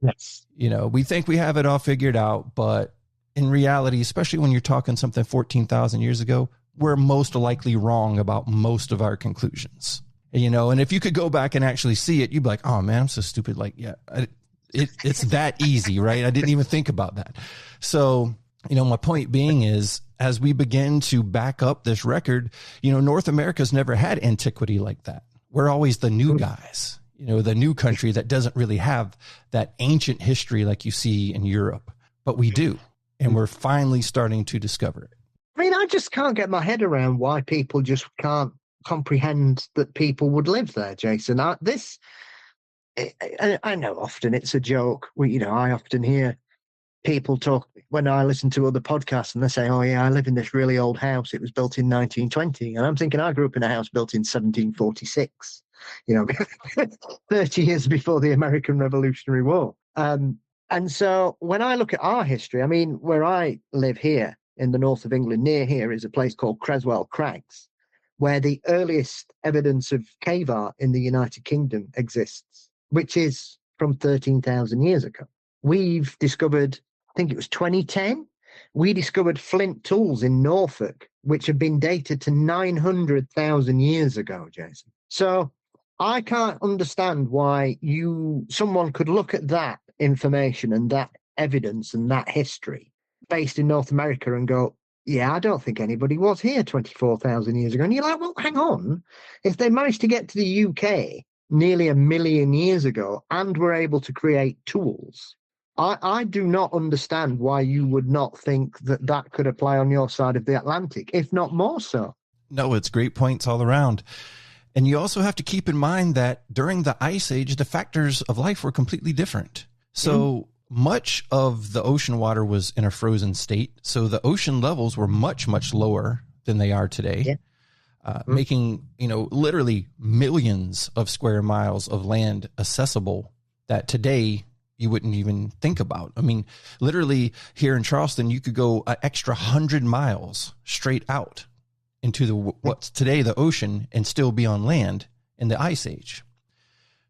Yes. We think we have it all figured out, but in reality, especially when you're talking something 14,000 years ago, we're most likely wrong about most of our conclusions. And if you could go back and actually see it, you'd be like, oh man, I'm so stupid. Like, yeah, it's that easy, right? I didn't even think about that. So, my point being is, as we begin to back up this record, North America's never had antiquity like that. We're always the new guys, the new country that doesn't really have that ancient history like you see in Europe, but we do. And we're finally starting to discover it. I mean, I just can't get my head around why people just can't comprehend that people would live there, Jason. I know often it's a joke. I often hear people talk when I listen to other podcasts, and they say, oh yeah, I live in this really old house. It was built in 1920. And I'm thinking, I grew up in a house built in 1746, 30 years before the American Revolutionary War. And so when I look at our history, I mean, where I live here in the north of England, near here is a place called Creswell Crags, where the earliest evidence of cave art in the United Kingdom exists, which is from 13,000 years ago. We've discovered, I think it was 2010, we discovered flint tools in Norfolk, which have been dated to 900,000 years ago, Jason. So I can't understand why someone could look at that information and that evidence and that history based in North America and go, yeah, I don't think anybody was here 24,000 years ago. And you're like, well, hang on. If they managed to get to the UK nearly 1 million years ago and were able to create tools, I do not understand why you would not think that that could apply on your side of the Atlantic, if not more so. No, it's great points all around. And you also have to keep in mind that during the Ice Age, the factors of life were completely different. So much of the ocean water was in a frozen state. So the ocean levels were much, much lower than they are today, making, literally millions of square miles of land accessible that today you wouldn't even think about. I mean, literally here in Charleston, you could go an extra 100 miles straight out into what's today the ocean and still be on land in the Ice Age.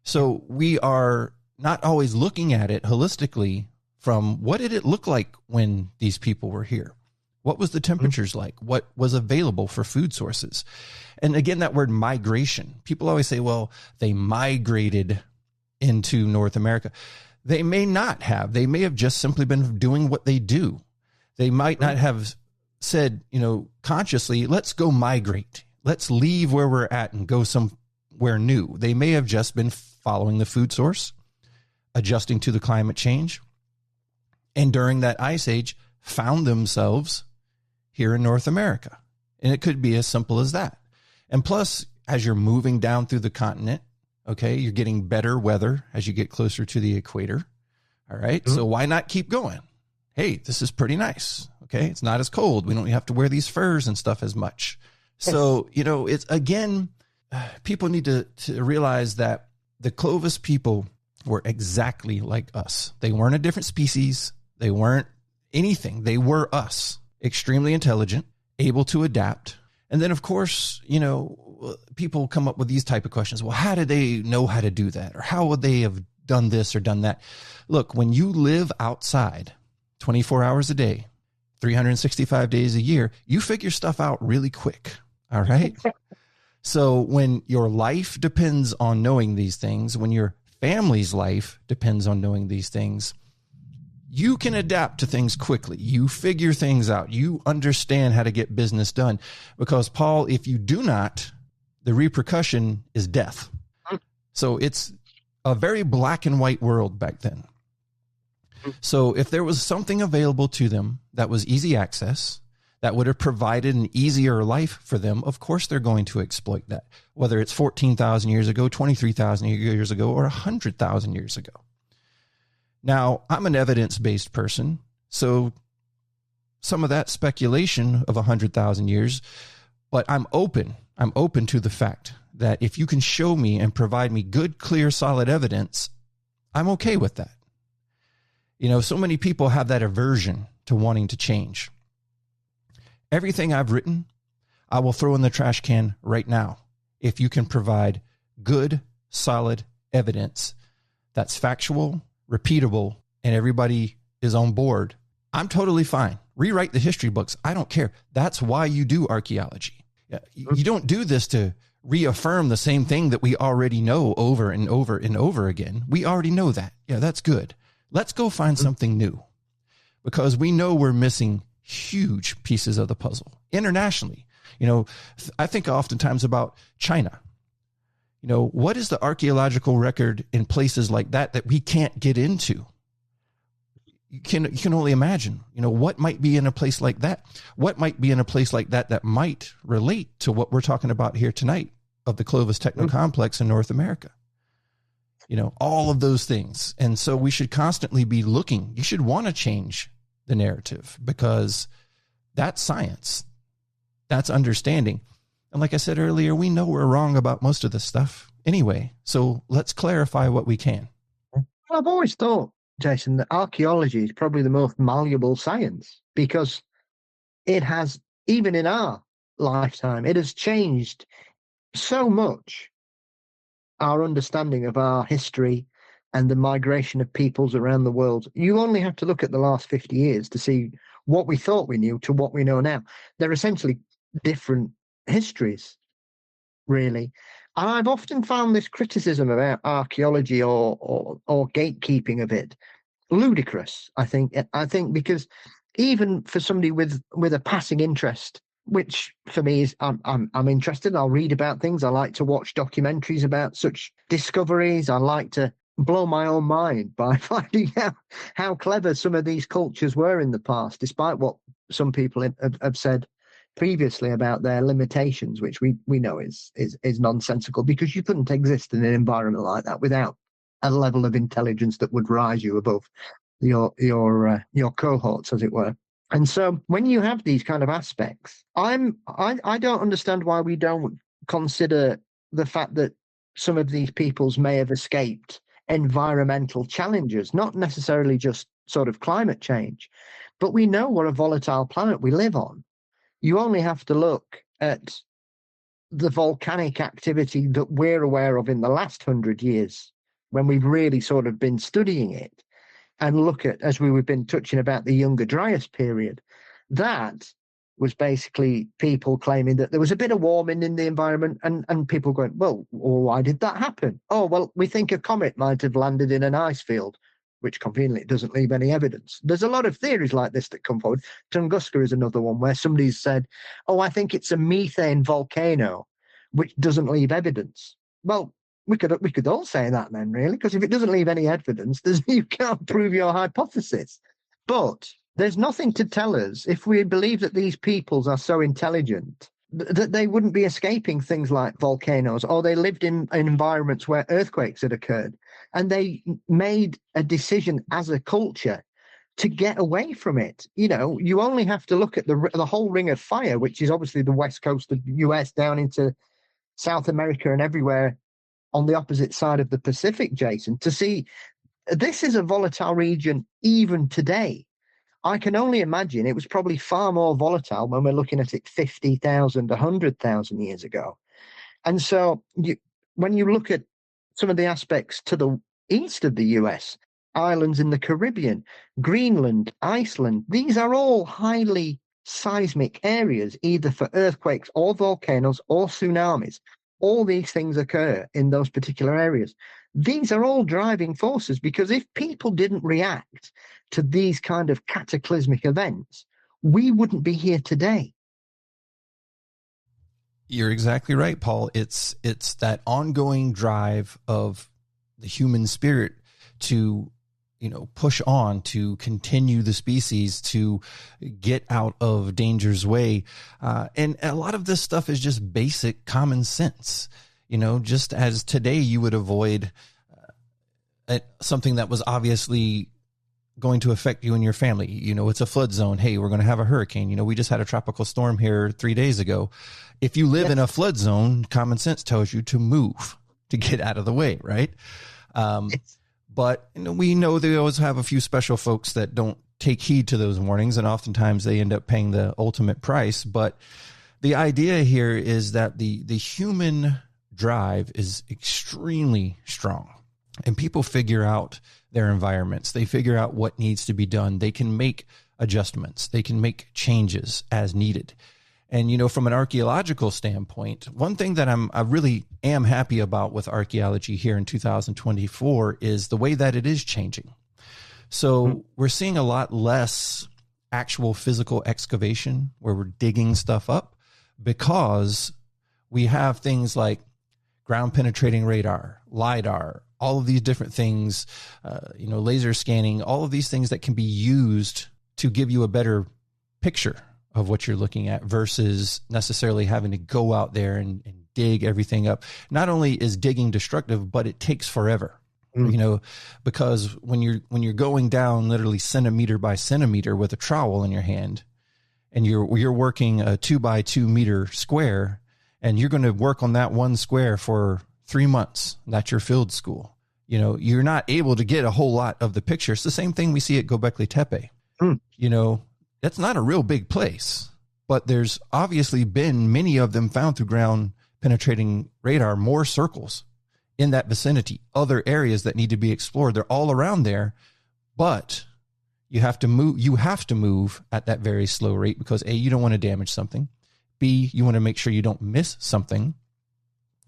So we are not always looking at it holistically from what did it look like when these people were here? What was the temperatures like? What was available for food sources? And again, that word migration, people always say, well, they migrated into North America. They may not have. They may have just simply been doing what they do. They might not have said, consciously, let's go migrate. Let's leave where we're at and go somewhere new. They may have just been following the food source, adjusting to the climate change, and during that Ice Age, found themselves here in North America. And it could be as simple as that. And plus, as you're moving down through the continent, okay, you're getting better weather as you get closer to the equator. All right. So why not keep going? Hey, this is pretty nice. Okay. It's not as cold. We don't have to wear these furs and stuff as much. So, it's again, people need to realize that the Clovis people were exactly like us. They weren't a different species. They weren't anything. They were us, extremely intelligent, able to adapt. And then, of course, people come up with these type of questions. Well, how did they know how to do that? Or how would they have done this or done that? Look, when you live outside 24 hours a day, 365 days a year, you figure stuff out really quick. All right. So when your life depends on knowing these things, when your family's life depends on knowing these things, you can adapt to things quickly. You figure things out. You understand how to get business done. Because, Paul, if you do not, the repercussion is death. So it's a very black and white world back then. So if there was something available to them that was easy access, that would have provided an easier life for them, of course they're going to exploit that, whether it's 14,000 years ago, 23,000 years ago, or 100,000 years ago. Now, I'm an evidence-based person, so some of that speculation of 100,000 years, but I'm open to the fact that if you can show me and provide me good, clear, solid evidence, I'm okay with that. So many people have that aversion to wanting to change. Everything I've written, I will throw in the trash can right now if you can provide good, solid evidence that's factual, repeatable, and everybody is on board. I'm totally fine. Rewrite the history books. I don't care. That's why you do archaeology. You don't do this to reaffirm the same thing that we already know over and over and over again. We already know that. Yeah, that's good. Let's go find something new, because we know we're missing huge pieces of the puzzle internationally. I think oftentimes about China. What is the archaeological record in places like that we can't get into? You can only imagine, what might be in a place like that? What might be in a place like that might relate to what we're talking about here tonight of the Clovis Techno Complex in North America? All of those things. And so we should constantly be looking. You should want to change the narrative, because that's science. That's understanding. And like I said earlier, we know we're wrong about most of this stuff anyway. So let's clarify what we can. Well, I've always thought, Jason, that archaeology is probably the most malleable science, because it has, even in our lifetime, it has changed so much our understanding of our history and the migration of peoples around the world. You only have to look at the last 50 years to see what we thought we knew to what we know now. They're essentially different histories, really. And I've often found this criticism about archaeology or gatekeeping of it ludicrous. I think because even for somebody with a passing interest, which for me is I'm interested. I'll read about things. I like to watch documentaries about such discoveries. I like to blow my own mind by finding out how clever some of these cultures were in the past, despite what some people have said previously about their limitations, which we know is nonsensical, because you couldn't exist in an environment like that without a level of intelligence that would rise you above your cohorts, as it were. And so when you have these kind of aspects, I don't understand why we don't consider the fact that some of these peoples may have escaped environmental challenges, not necessarily just sort of climate change, but we know what a volatile planet we live on. You only have to look at the volcanic activity that we're aware of in the last 100 years, when we've really sort of been studying it, and look at, as we've been touching about, the Younger Dryas period. That was basically people claiming that there was a bit of warming in the environment, and people going, well, why did that happen? Oh, well, we think a comet might have landed in an ice field, which conveniently doesn't leave any evidence. There's a lot of theories like this that come forward. Tunguska is another one where somebody's said, oh, I think it's a methane volcano, which doesn't leave evidence. Well, we could all say that then, really, because if it doesn't leave any evidence, you can't prove your hypothesis. But there's nothing to tell us, if we believe that these peoples are so intelligent, that they wouldn't be escaping things like volcanoes, or they lived in environments where earthquakes had occurred, and they made a decision as a culture to get away from it. You know, you only have to look at the whole Ring of Fire, which is obviously the west coast of the US down into South America and everywhere on the opposite side of the Pacific, Jason, to see this is a volatile region even today. I can only imagine it was probably far more volatile when we're looking at it 50,000, 100,000 years ago. And so when you look at some of the aspects to the east of the US, islands in the Caribbean, Greenland, Iceland, these are all highly seismic areas, either for earthquakes or volcanoes or tsunamis. All these things occur in those particular areas. These are all driving forces, because if people didn't react to these kind of cataclysmic events, we wouldn't be here today. You're exactly right, Paul. It's that ongoing drive of the human spirit to, push on, to continue the species, to get out of danger's way. And a lot of this stuff is just basic common sense. Just as today you would avoid something that was obviously going to affect you and your family. It's a flood zone. Hey, we're going to have a hurricane. We just had a tropical storm here 3 days ago. If you live in a flood zone, common sense tells you to move, to get out of the way, right? But we know they always have a few special folks that don't take heed to those warnings, and oftentimes they end up paying the ultimate price. But the idea here is that the human drive is extremely strong, and people figure out their environments. They figure out what needs to be done. They can make adjustments. They can make changes as needed. And, from an archaeological standpoint, one thing that I really am happy about with archaeology here in 2024 is the way that it is changing. So we're seeing a lot less actual physical excavation where we're digging stuff up, because we have things like ground penetrating radar, LiDAR, all of these different things, laser scanning, all of these things that can be used to give you a better picture of what you're looking at, versus necessarily having to go out there and dig everything up. Not only is digging destructive, but it takes forever, because when you're going down literally centimeter by centimeter with a trowel in your hand, and you're working a 2 by 2 meter square, and you're going to work on that one square for 3 months. That's your field school. You're not able to get a whole lot of the picture. It's the same thing we see at Göbekli Tepe. That's not a real big place, but there's obviously been many of them found through ground penetrating radar, more circles in that vicinity, other areas that need to be explored. They're all around there, but you have to move at that very slow rate, because A, you don't want to damage something. B, you want to make sure you don't miss something.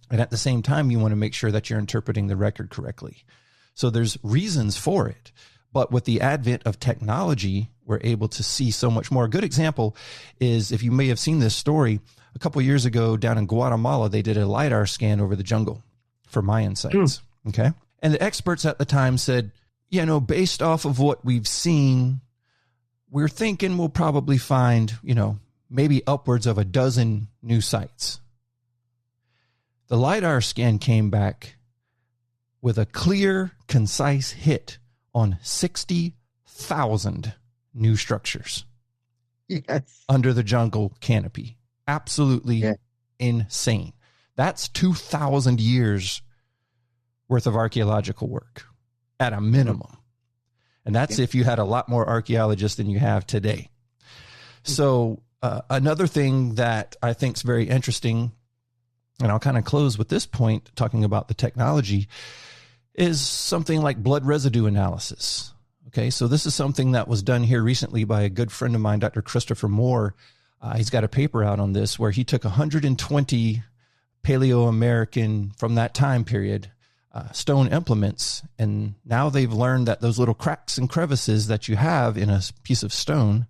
And at the same time, you want to make sure that you're interpreting the record correctly. So there's reasons for it. But with the advent of technology, we're able to see so much more. A good example is, if you may have seen this story, a couple of years ago down in Guatemala, they did a LiDAR scan over the jungle for Mayan sites. Okay. And the experts at the time said, based off of what we've seen, we're thinking we'll probably find, maybe upwards of a dozen new sites. The LiDAR scan came back with a clear, concise hit on 60,000 new structures under the jungle canopy. Absolutely insane. That's 2,000 years worth of archaeological work at a minimum. And that's if you had a lot more archaeologists than you have today. So another thing that I think is very interesting, and I'll kind of close with this point, talking about the technology, is something like blood residue analysis. Okay, so this is something that was done here recently by a good friend of mine, Dr. Christopher Moore. He's got a paper out on this where he took 120 Paleo-American, from that time period, stone implements, and now they've learned that those little cracks and crevices that you have in a piece of stone,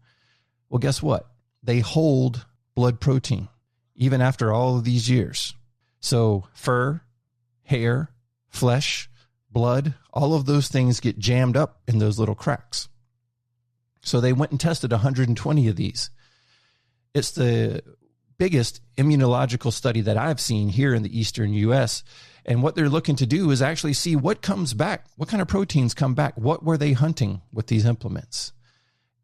well, guess what? They hold blood protein, even after all of these years. So fur, hair, flesh, blood, all of those things get jammed up in those little cracks. So they went and tested 120 of these. It's the biggest immunological study that I've seen here in the Eastern U.S. And what they're looking to do is actually see what comes back, what kind of proteins come back, what were they hunting with these implements.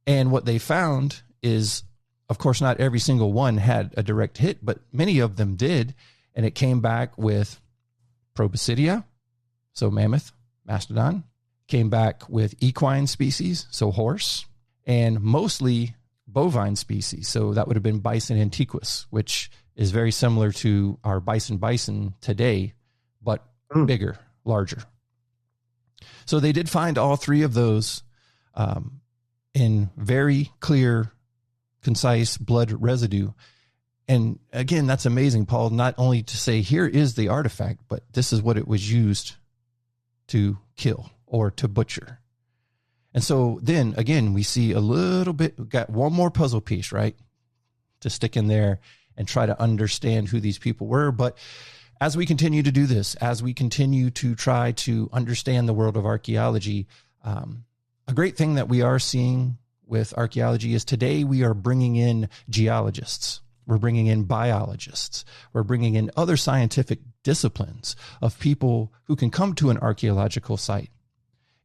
And what they found is, of course, not every single one had a direct hit, but many of them did. And it came back with Proboscidea, so mammoth, mastodon, came back with equine species, so horse, and mostly bovine species. So that would have been Bison antiquus, which is very similar to our bison today, but bigger, larger. So they did find all three of those in very clear, concise blood residue. And again, that's amazing, Paul, not only to say, here is the artifact, but this is what it was used to kill or to butcher. And so then again, we see a little bit, we got one more puzzle piece, right, to stick in there and try to understand who these people were. But as we continue to do this, as we continue to try to understand the world of archaeology, a great thing that we are seeing with archaeology is today we are bringing in geologists. We're bringing in biologists. We're bringing in other scientific disciplines of people who can come to an archaeological site.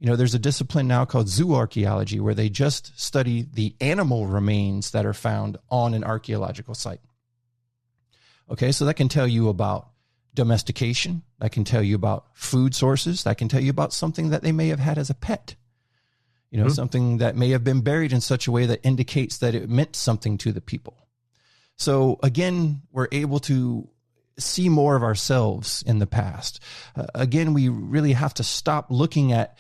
There's a discipline now called zooarchaeology where they just study the animal remains that are found on an archaeological site. Okay, so that can tell you about domestication. That can tell you about food sources. That can tell you about something that they may have had as a pet. Something that may have been buried in such a way that indicates that it meant something to the people. So again, we're able to see more of ourselves in the past. Again, we really have to stop looking at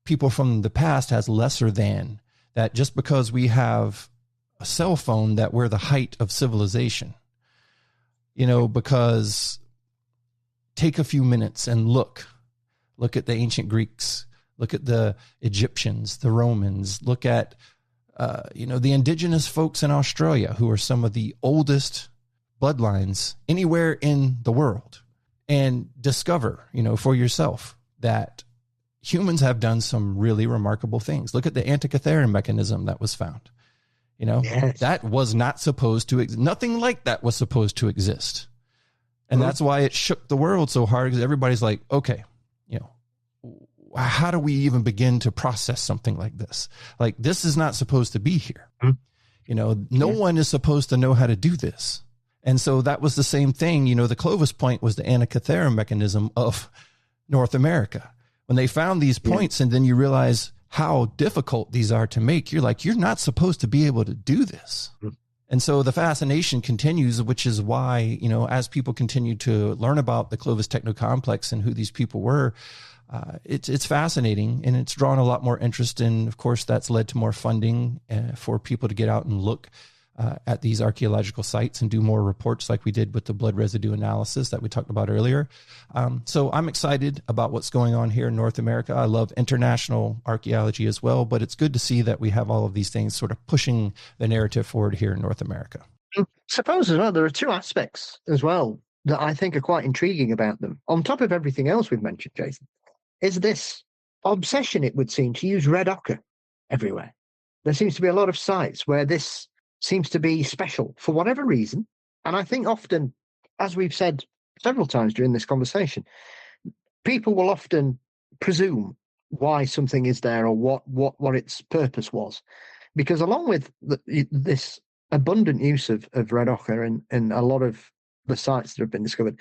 people from the past as lesser than, that just because we have a cell phone that we're the height of civilization. Because take a few minutes and look at the ancient Greeks, look at the Egyptians, the Romans, look at the indigenous folks in Australia who are some of the oldest bloodlines anywhere in the world, and discover, for yourself that humans have done some really remarkable things. Look at the Antikythera mechanism that was found. That was not supposed to exist. Nothing like that was supposed to exist. And that's why it shook the world so hard, because everybody's like, okay, how do we even begin to process something like this? Like, this is not supposed to be here. No one is supposed to know how to do this. And so that was the same thing. The Clovis point was the Antikythera mechanism of North America. When they found these points, and then you realize how difficult these are to make, you're like, you're not supposed to be able to do this. And so the fascination continues, which is why, as people continue to learn about the Clovis Technocomplex and who these people were, it's fascinating, and it's drawn a lot more interest. And of course, that's led to more funding for people to get out and look at these archaeological sites and do more reports like we did with the blood residue analysis that we talked about earlier. So I'm excited about what's going on here in North America. I love international archaeology as well, but it's good to see that we have all of these things sort of pushing the narrative forward here in North America. I suppose as well, there are two aspects as well that I think are quite intriguing about them. On top of everything else we've mentioned, Jason, is this obsession, it would seem, to use red ochre everywhere. There seems to be a lot of sites where this seems to be special for whatever reason. And I think often, as we've said several times during this conversation, people will often presume why something is there or what its purpose was. Because along with this abundant use of red ochre in a lot of the sites that have been discovered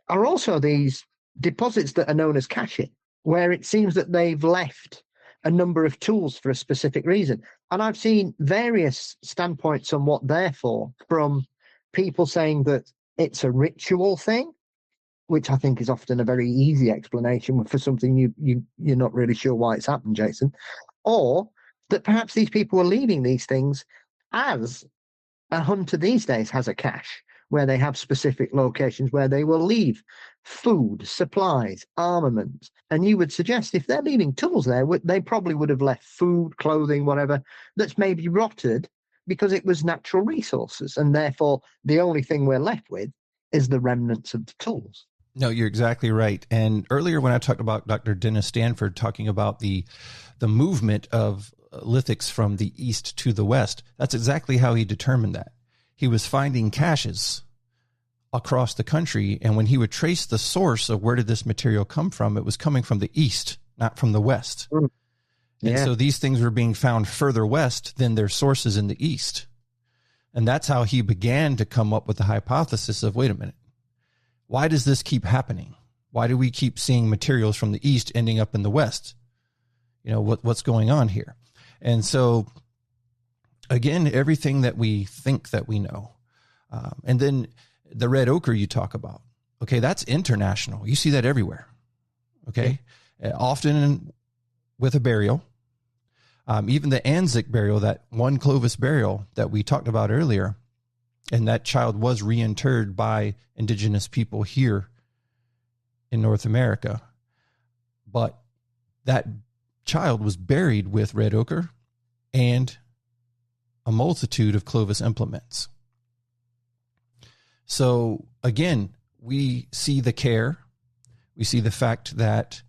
are also these deposits that are known as caches, where it seems that they've left a number of tools for a specific reason. And I've seen various standpoints on what they're for, from people saying that it's a ritual thing, which I think is often a very easy explanation for something you're not really sure why it's happened, Jason, or that perhaps these people are leaving these things as a hunter these days has a cache, where they have specific locations where they will leave food, supplies, armament. And you would suggest if they're leaving tools there, they probably would have left food, clothing, whatever, that's maybe rotted because it was natural resources. And therefore, the only thing we're left with is the remnants of the tools. No, you're exactly right. And earlier when I talked about Dr. Dennis Stanford talking about the movement of lithics from the east to the west, that's exactly how he determined that. He was finding caches across the country, and when he would trace the source of where did this material come from, it was coming from the east, not from the west. Yeah. And so these things were being found further west than their sources in the east. And that's how he began to come up with the hypothesis of, wait a minute, why does this keep happening? Why do we keep seeing materials from the east ending up in the west? You know, what's going on here? And so, again, everything that we think that we know. And then the red ochre you talk about, okay, that's international. You see that everywhere, okay? Yeah. Often with a burial. Even the Anzac burial, that one Clovis burial that we talked about earlier, and that child was reinterred by indigenous people here in North America. But that child was buried with red ochre and a multitude of Clovis implements. So again, we see the care, we see the fact that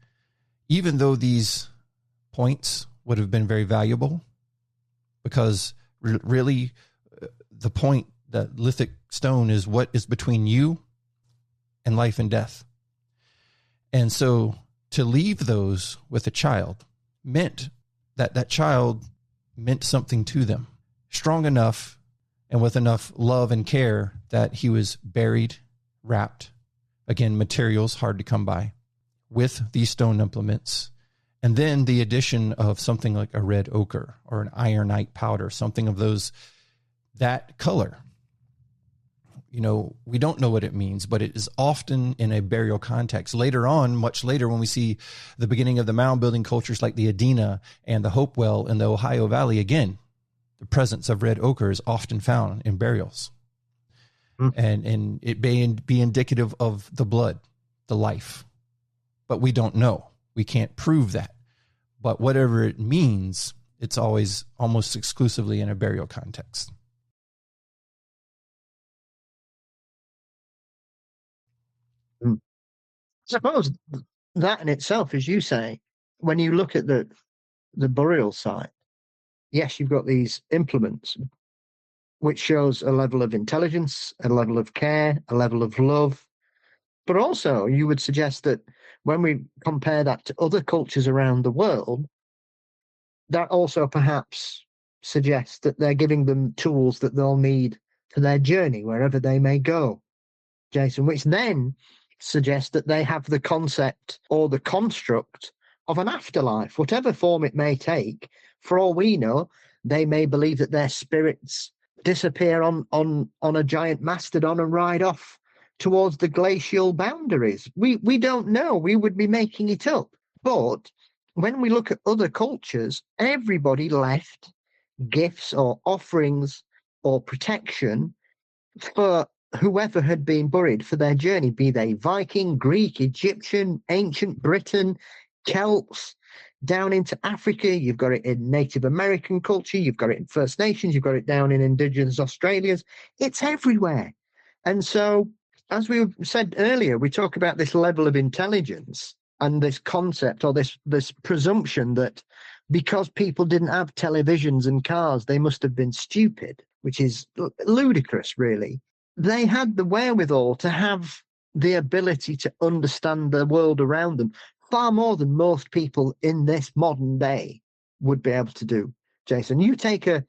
even though these points would have been very valuable, because really the point, that lithic stone is what is between you and life and death. And so to leave those with a child meant that that child meant something to them, strong enough and with enough love and care that he was buried, wrapped, again, materials hard to come by, with these stone implements. And then the addition of something like a red ochre or an ironite powder, something of those, that color. You know, we don't know what it means, but it is often in a burial context. Later on, much later, when we see the beginning of the mound building cultures like the Adena and the Hopewell in the Ohio Valley, again, the presence of red ochre is often found in burials. And it may be indicative of the blood, the life, but we don't know. We can't prove that. But whatever it means, it's always almost exclusively in a burial context. I suppose that in itself, as you say, when you look at the burial site, yes, you've got these implements, which shows a level of intelligence, a level of care, a level of love. But also, you would suggest that when we compare that to other cultures around the world, that also perhaps suggests that they're giving them tools that they'll need for their journey, wherever they may go, Jason, which then suggests that they have the concept or the construct of an afterlife, whatever form it may take. For all we know, they may believe that their spirits disappear on a giant mastodon and ride off towards the glacial boundaries. We don't know. We would be making it up. But when we look at other cultures, everybody left gifts or offerings or protection for whoever had been buried for their journey, be they Viking, Greek, Egyptian, ancient Britain, Celts, down into Africa. You've got it in Native American culture. You've got it in First Nations. You've got it down in Indigenous Australias. It's everywhere. And so, as we said earlier, we talk about this level of intelligence and this concept or this presumption that because people didn't have televisions and cars, they must have been stupid, which is ludicrous, really. They had the wherewithal to have the ability to understand the world around them far more than most people in this modern day would be able to do. Jason, you take a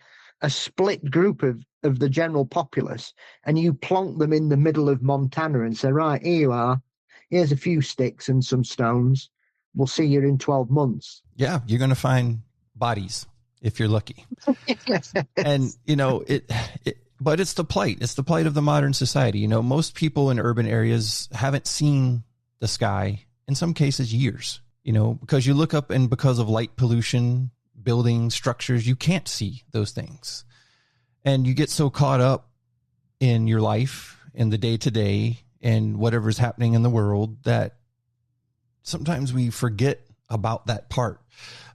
split group of the general populace and you plonk them in the middle of Montana and say, right, here you are. Here's a few sticks and some stones. We'll see you in 12 months. Yeah, you're going to find bodies if you're lucky. And, but it's the plight. It's the plight of the modern society. Most people in urban areas haven't seen the sky, in some cases, years, because you look up and because of light pollution, building structures, you can't see those things. And you get so caught up in your life, in the day to day, and whatever's happening in the world that sometimes we forget about that part,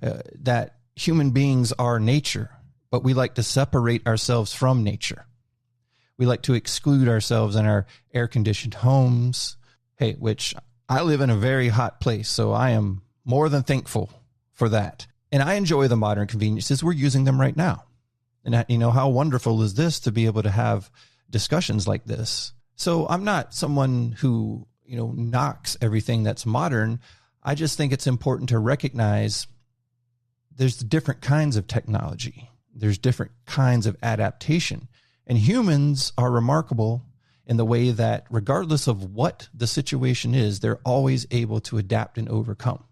that human beings are nature, but we like to separate ourselves from nature. We like to exclude ourselves in our air-conditioned homes, which I live in a very hot place, so I am more than thankful for that. And I enjoy the modern conveniences. We're using them right now. And how wonderful is this to be able to have discussions like this? So I'm not someone who, knocks everything that's modern. I just think it's important to recognize there's different kinds of technology. There's different kinds of adaptation. And humans are remarkable in the way that regardless of what the situation is, they're always able to adapt and overcome.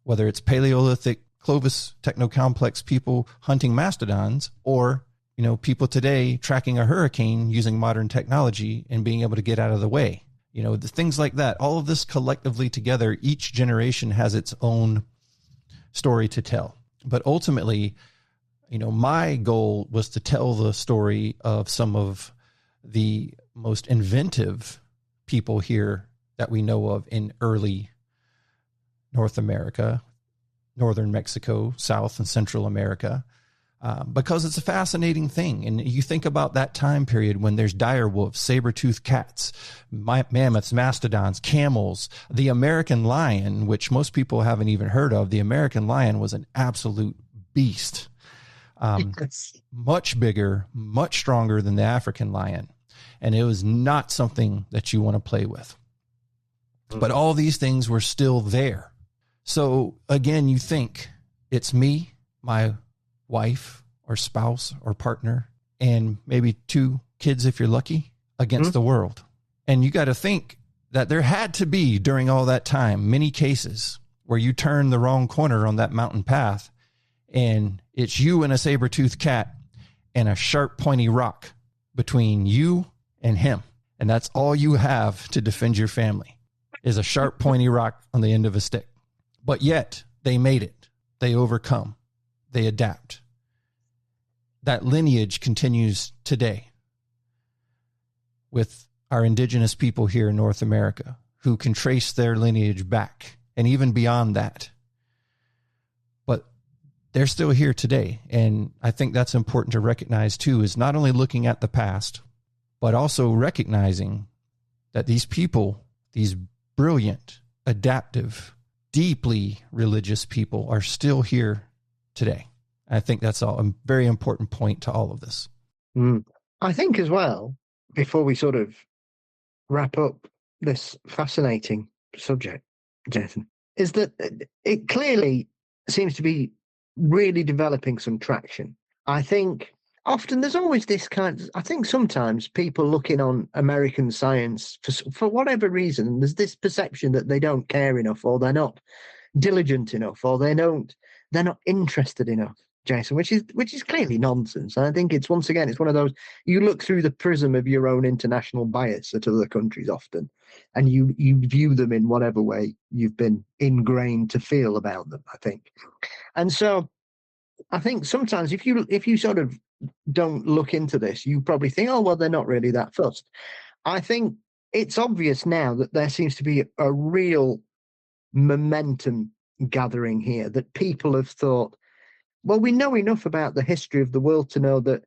Whether it's Paleolithic, Clovis technocomplex people hunting mastodons, or, people today tracking a hurricane using modern technology and being able to get out of the way. The things like that, all of this collectively together, each generation has its own story to tell. But ultimately, my goal was to tell the story of some of the most inventive people here that we know of in early North America, Northern Mexico, South and Central America, because it's a fascinating thing. And you think about that time period when there's dire wolves, saber-toothed cats, mammoths, mastodons, camels, the American lion, which most people haven't even heard of. The American lion was an absolute beast. Much bigger, much stronger than the African lion. And it was not something that you want to play with. But all these things were still there. So again, you think it's me, my wife or spouse or partner, and maybe 2 kids if you're lucky, against the world. And you got to think that there had to be, during all that time, many cases where you turn the wrong corner on that mountain path and it's you and a saber-toothed cat and a sharp, pointy rock between you and him. And that's all you have to defend your family, is a sharp, pointy rock on the end of a stick. But yet they made it. They overcome. They adapt. That lineage continues today with our indigenous people here in North America who can trace their lineage back and even beyond that. But they're still here today. And I think that's important to recognize too, is not only looking at the past, but also recognizing that these people, these brilliant, adaptive, deeply religious people are still here today. I think that's a very important point to all of this. I think as well, before we sort of wrap up this fascinating subject, Jason, is that it clearly seems to be really developing some traction. I think often there's always this I think sometimes people looking on American science for whatever reason, there's this perception that they don't care enough, or they're not diligent enough, or they're not interested enough, Jason, which is clearly nonsense. And I think it's, once again, it's one of those, you look through the prism of your own international bias at other countries often, and you view them in whatever way you've been ingrained to feel about them, I think. And so I think sometimes if you sort of don't look into this, you probably think, oh, well, they're not really that fussed. I think it's obvious now that there seems to be a real momentum gathering here, that people have thought, well, we know enough about the history of the world to know that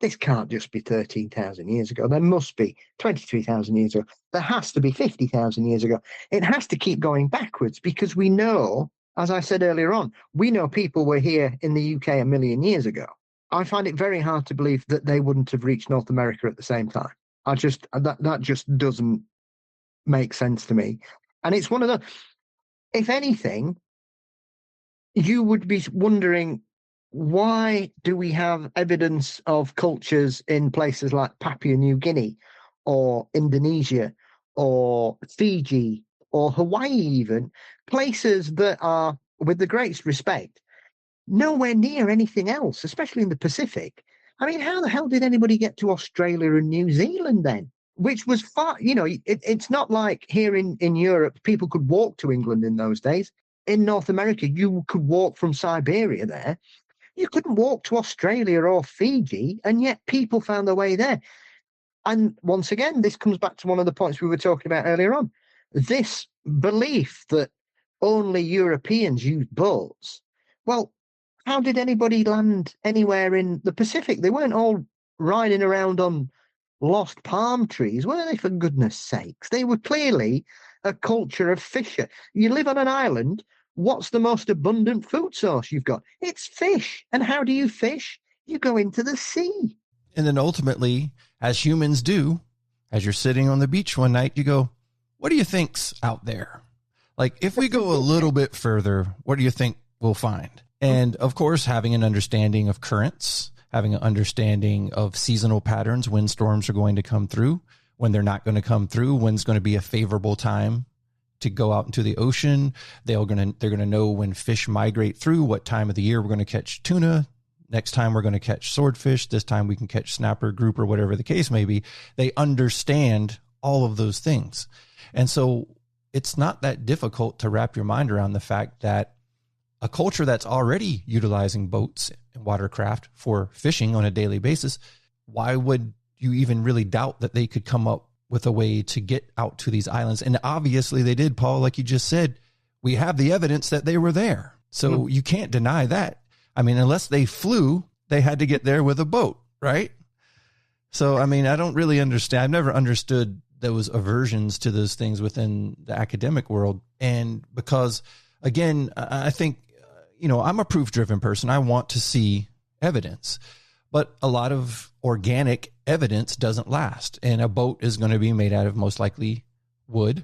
this can't just be 13,000 years ago. There must be 23,000 years ago. There has to be 50,000 years ago. It has to keep going backwards, because we know, as I said earlier on, we know people were here in the UK a million years ago. I find it very hard to believe that they wouldn't have reached North America at the same time. That just doesn't make sense to me. And it's one of the, if anything, you would be wondering, why do we have evidence of cultures in places like Papua New Guinea or Indonesia or Fiji or Hawaii, even places that are, with the greatest respect, nowhere near anything else, especially in the Pacific? I mean, how the hell did anybody get to Australia and New Zealand then? Which was far, it's not like here in Europe, people could walk to England in those days. In North America, you could walk from Siberia there. You couldn't walk to Australia or Fiji, and yet people found their way there. And once again, this comes back to one of the points we were talking about earlier on. This belief that only Europeans use boats. Well, how did anybody land anywhere in the Pacific? They weren't all riding around on lost palm trees, were they, for goodness sakes? They were clearly a culture of fisher. You live on an island. What's the most abundant food source you've got? It's fish. And how do you fish? You go into the sea. And then ultimately, as humans do, as you're sitting on the beach one night, you go, what do you think's out there? Like, if we go a little bit further, what do you think we'll find? And of course, having an understanding of currents, having an understanding of seasonal patterns, when storms are going to come through, when they're not going to come through, when's going to be a favorable time to go out into the ocean. They're going to know when fish migrate through, what time of the year we're going to catch tuna. Next time we're going to catch swordfish. This time we can catch snapper, grouper, whatever the case may be. They understand all of those things. And so it's not that difficult to wrap your mind around the fact that a culture that's already utilizing boats and watercraft for fishing on a daily basis, why would you even really doubt that they could come up with a way to get out to these islands? And obviously they did, Paul, like you just said. We have the evidence that they were there. So you can't deny that. I mean, unless they flew, they had to get there with a boat, right? So, I mean, I don't really understand. I've never understood those aversions to those things within the academic world. And because, again, I think, I'm a proof-driven person. I want to see evidence. But a lot of organic evidence doesn't last. And a boat is going to be made out of most likely wood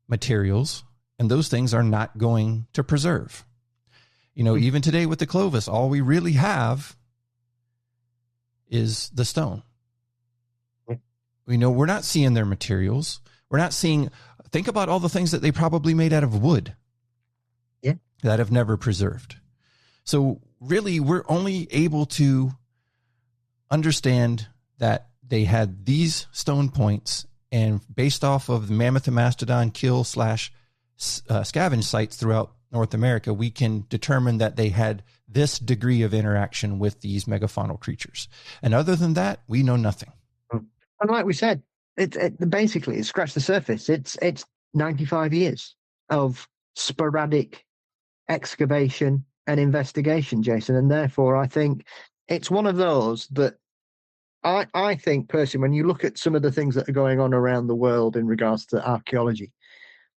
materials. And those things are not going to preserve. Even today with the Clovis, all we really have is the stone. We're not seeing their materials. We're not seeing, think about all the things that they probably made out of wood. Yeah. That have never preserved. So really, we're only able to understand that they had these stone points, and based off of the mammoth and mastodon kill / scavenge sites throughout North America, we can determine that they had this degree of interaction with these megafaunal creatures. And other than that, we know nothing. And like we said, it basically scratched the surface. It's 95 years of sporadic excavation and investigation, Jason. And therefore, I think it's one of those that I think personally, when you look at some of the things that are going on around the world in regards to archaeology,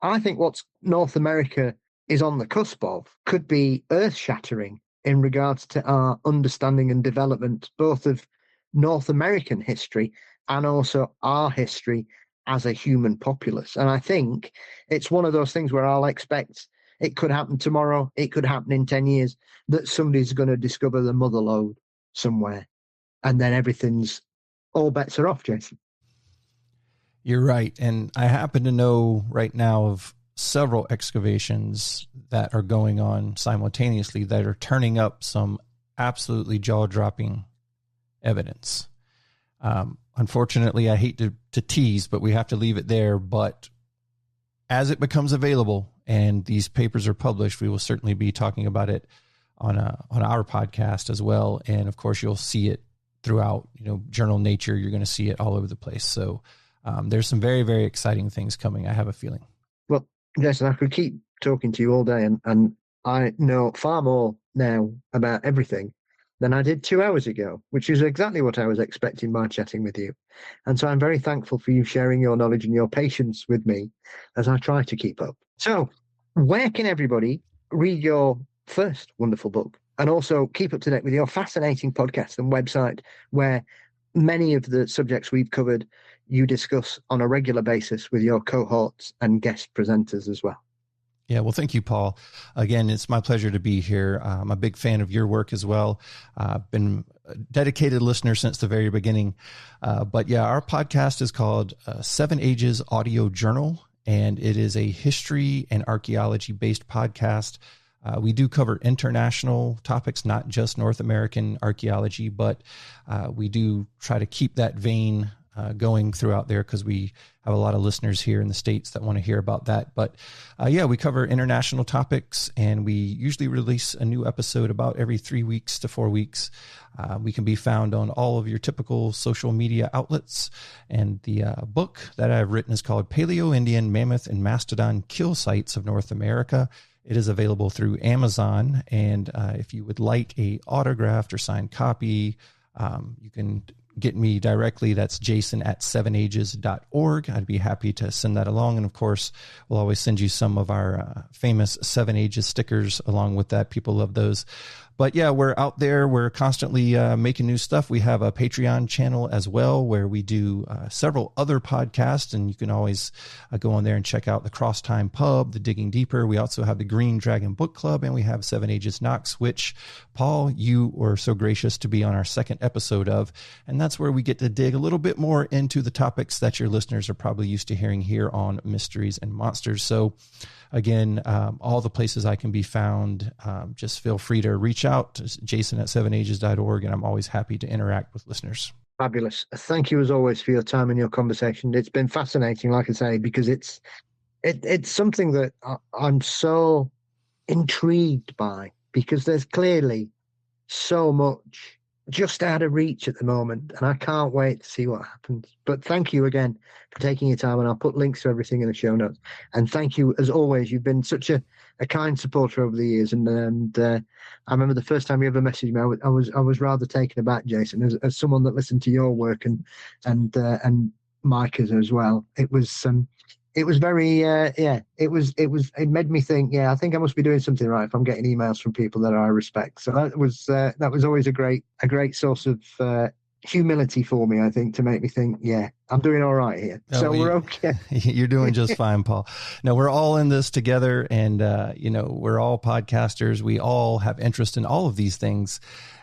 I think what's North America is on the cusp of could be earth-shattering in regards to our understanding and development, both of North American history and also our history as a human populace. And I think it's one of those things where I'll expect it could happen tomorrow, it could happen in 10 years, that somebody's going to discover the mother lode somewhere. And then all bets are off, Jason. You're right. And I happen to know right now of several excavations that are going on simultaneously that are turning up some absolutely jaw-dropping evidence. Unfortunately, I hate to tease, but we have to leave it there. But as it becomes available and these papers are published, we will certainly be talking about it on our podcast as well. And of course, you'll see it throughout, Journal Nature. You're going to see it all over the place. So there's some very, very exciting things coming, I have a feeling. Well, Jason, I could keep talking to you all day, and I know far more now about everything than I did 2 hours ago, which is exactly what I was expecting by chatting with you. And so I'm very thankful for you sharing your knowledge and your patience with me as I try to keep up. So where can everybody read your first wonderful book and also keep up to date with your fascinating podcast and website, where many of the subjects we've covered you discuss on a regular basis with your cohorts and guest presenters as well? Yeah, well, thank you, Paul. Again, it's my pleasure to be here. I'm a big fan of your work as well. I've been a dedicated listener since the very beginning. But yeah, our podcast is called 7 Ages Audio Journal, and it is a history and archaeology-based podcast. We do cover international topics, not just North American archaeology, but we do try to keep that vein going throughout there because we have a lot of listeners here in the States that want to hear about that. But yeah, we cover international topics, and we usually release a new episode about every 3 weeks to 4 weeks. We can be found on all of your typical social media outlets. And the book that I've written is called Paleo-Indian, Mammoth, and Mastodon Kill Sites of North America. It is available through Amazon. And if you would like a autographed or signed copy, you can get me directly. That's jason@7ages.org. I'd be happy to send that along. And of course, we'll always send you some of our famous 7 Ages stickers along with that. People love those. But yeah, we're out there. We're constantly making new stuff. We have a Patreon channel as well, where we do several other podcasts, and you can always go on there and check out the Cross Time Pub, the Digging Deeper. We also have the Green Dragon Book Club, and we have 7 Ages Knox, which, Paul, you were so gracious to be on our second episode of. And that's where we get to dig a little bit more into the topics that your listeners are probably used to hearing here on Mysteries and Monsters. So again, all the places I can be found, just feel free to reach out to jason@7ages.org, and I'm always happy to interact with listeners. Fabulous. Thank you as always for your time and your conversation. It's been fascinating, like I say, because it's something that I'm so intrigued by, because there's clearly so much just out of reach at the moment, and I can't wait to see what happens. But thank you again for taking your time, and I'll put links to everything in the show notes. And thank you, as always. You've been such a kind supporter over the years, and I remember the first time you ever messaged me, I was rather taken aback, Jason, as someone that listened to your work and Micah's as well. It was very it made me think, I think I must be doing something right if I'm getting emails from people that I respect. So that was always a great source of humility for me, I think, to make me think, I'm doing all right here. So we're okay. You're doing just fine, Paul. No, we're all in this together, and we're all podcasters. We all have interest in all of these things,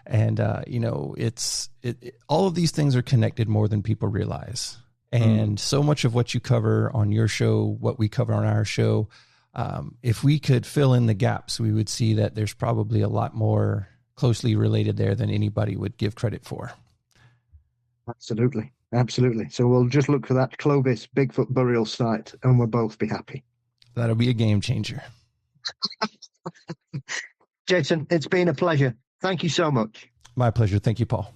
and all of these things are connected more than people realize. And so much of what you cover on your show, what we cover on our show, if we could fill in the gaps, we would see that there's probably a lot more closely related there than anybody would give credit for. Absolutely. So we'll just look for that Clovis Bigfoot burial site, and we'll both be happy. That'll be a game changer. Jason, it's been a pleasure. Thank you so much. My pleasure. Thank you, Paul.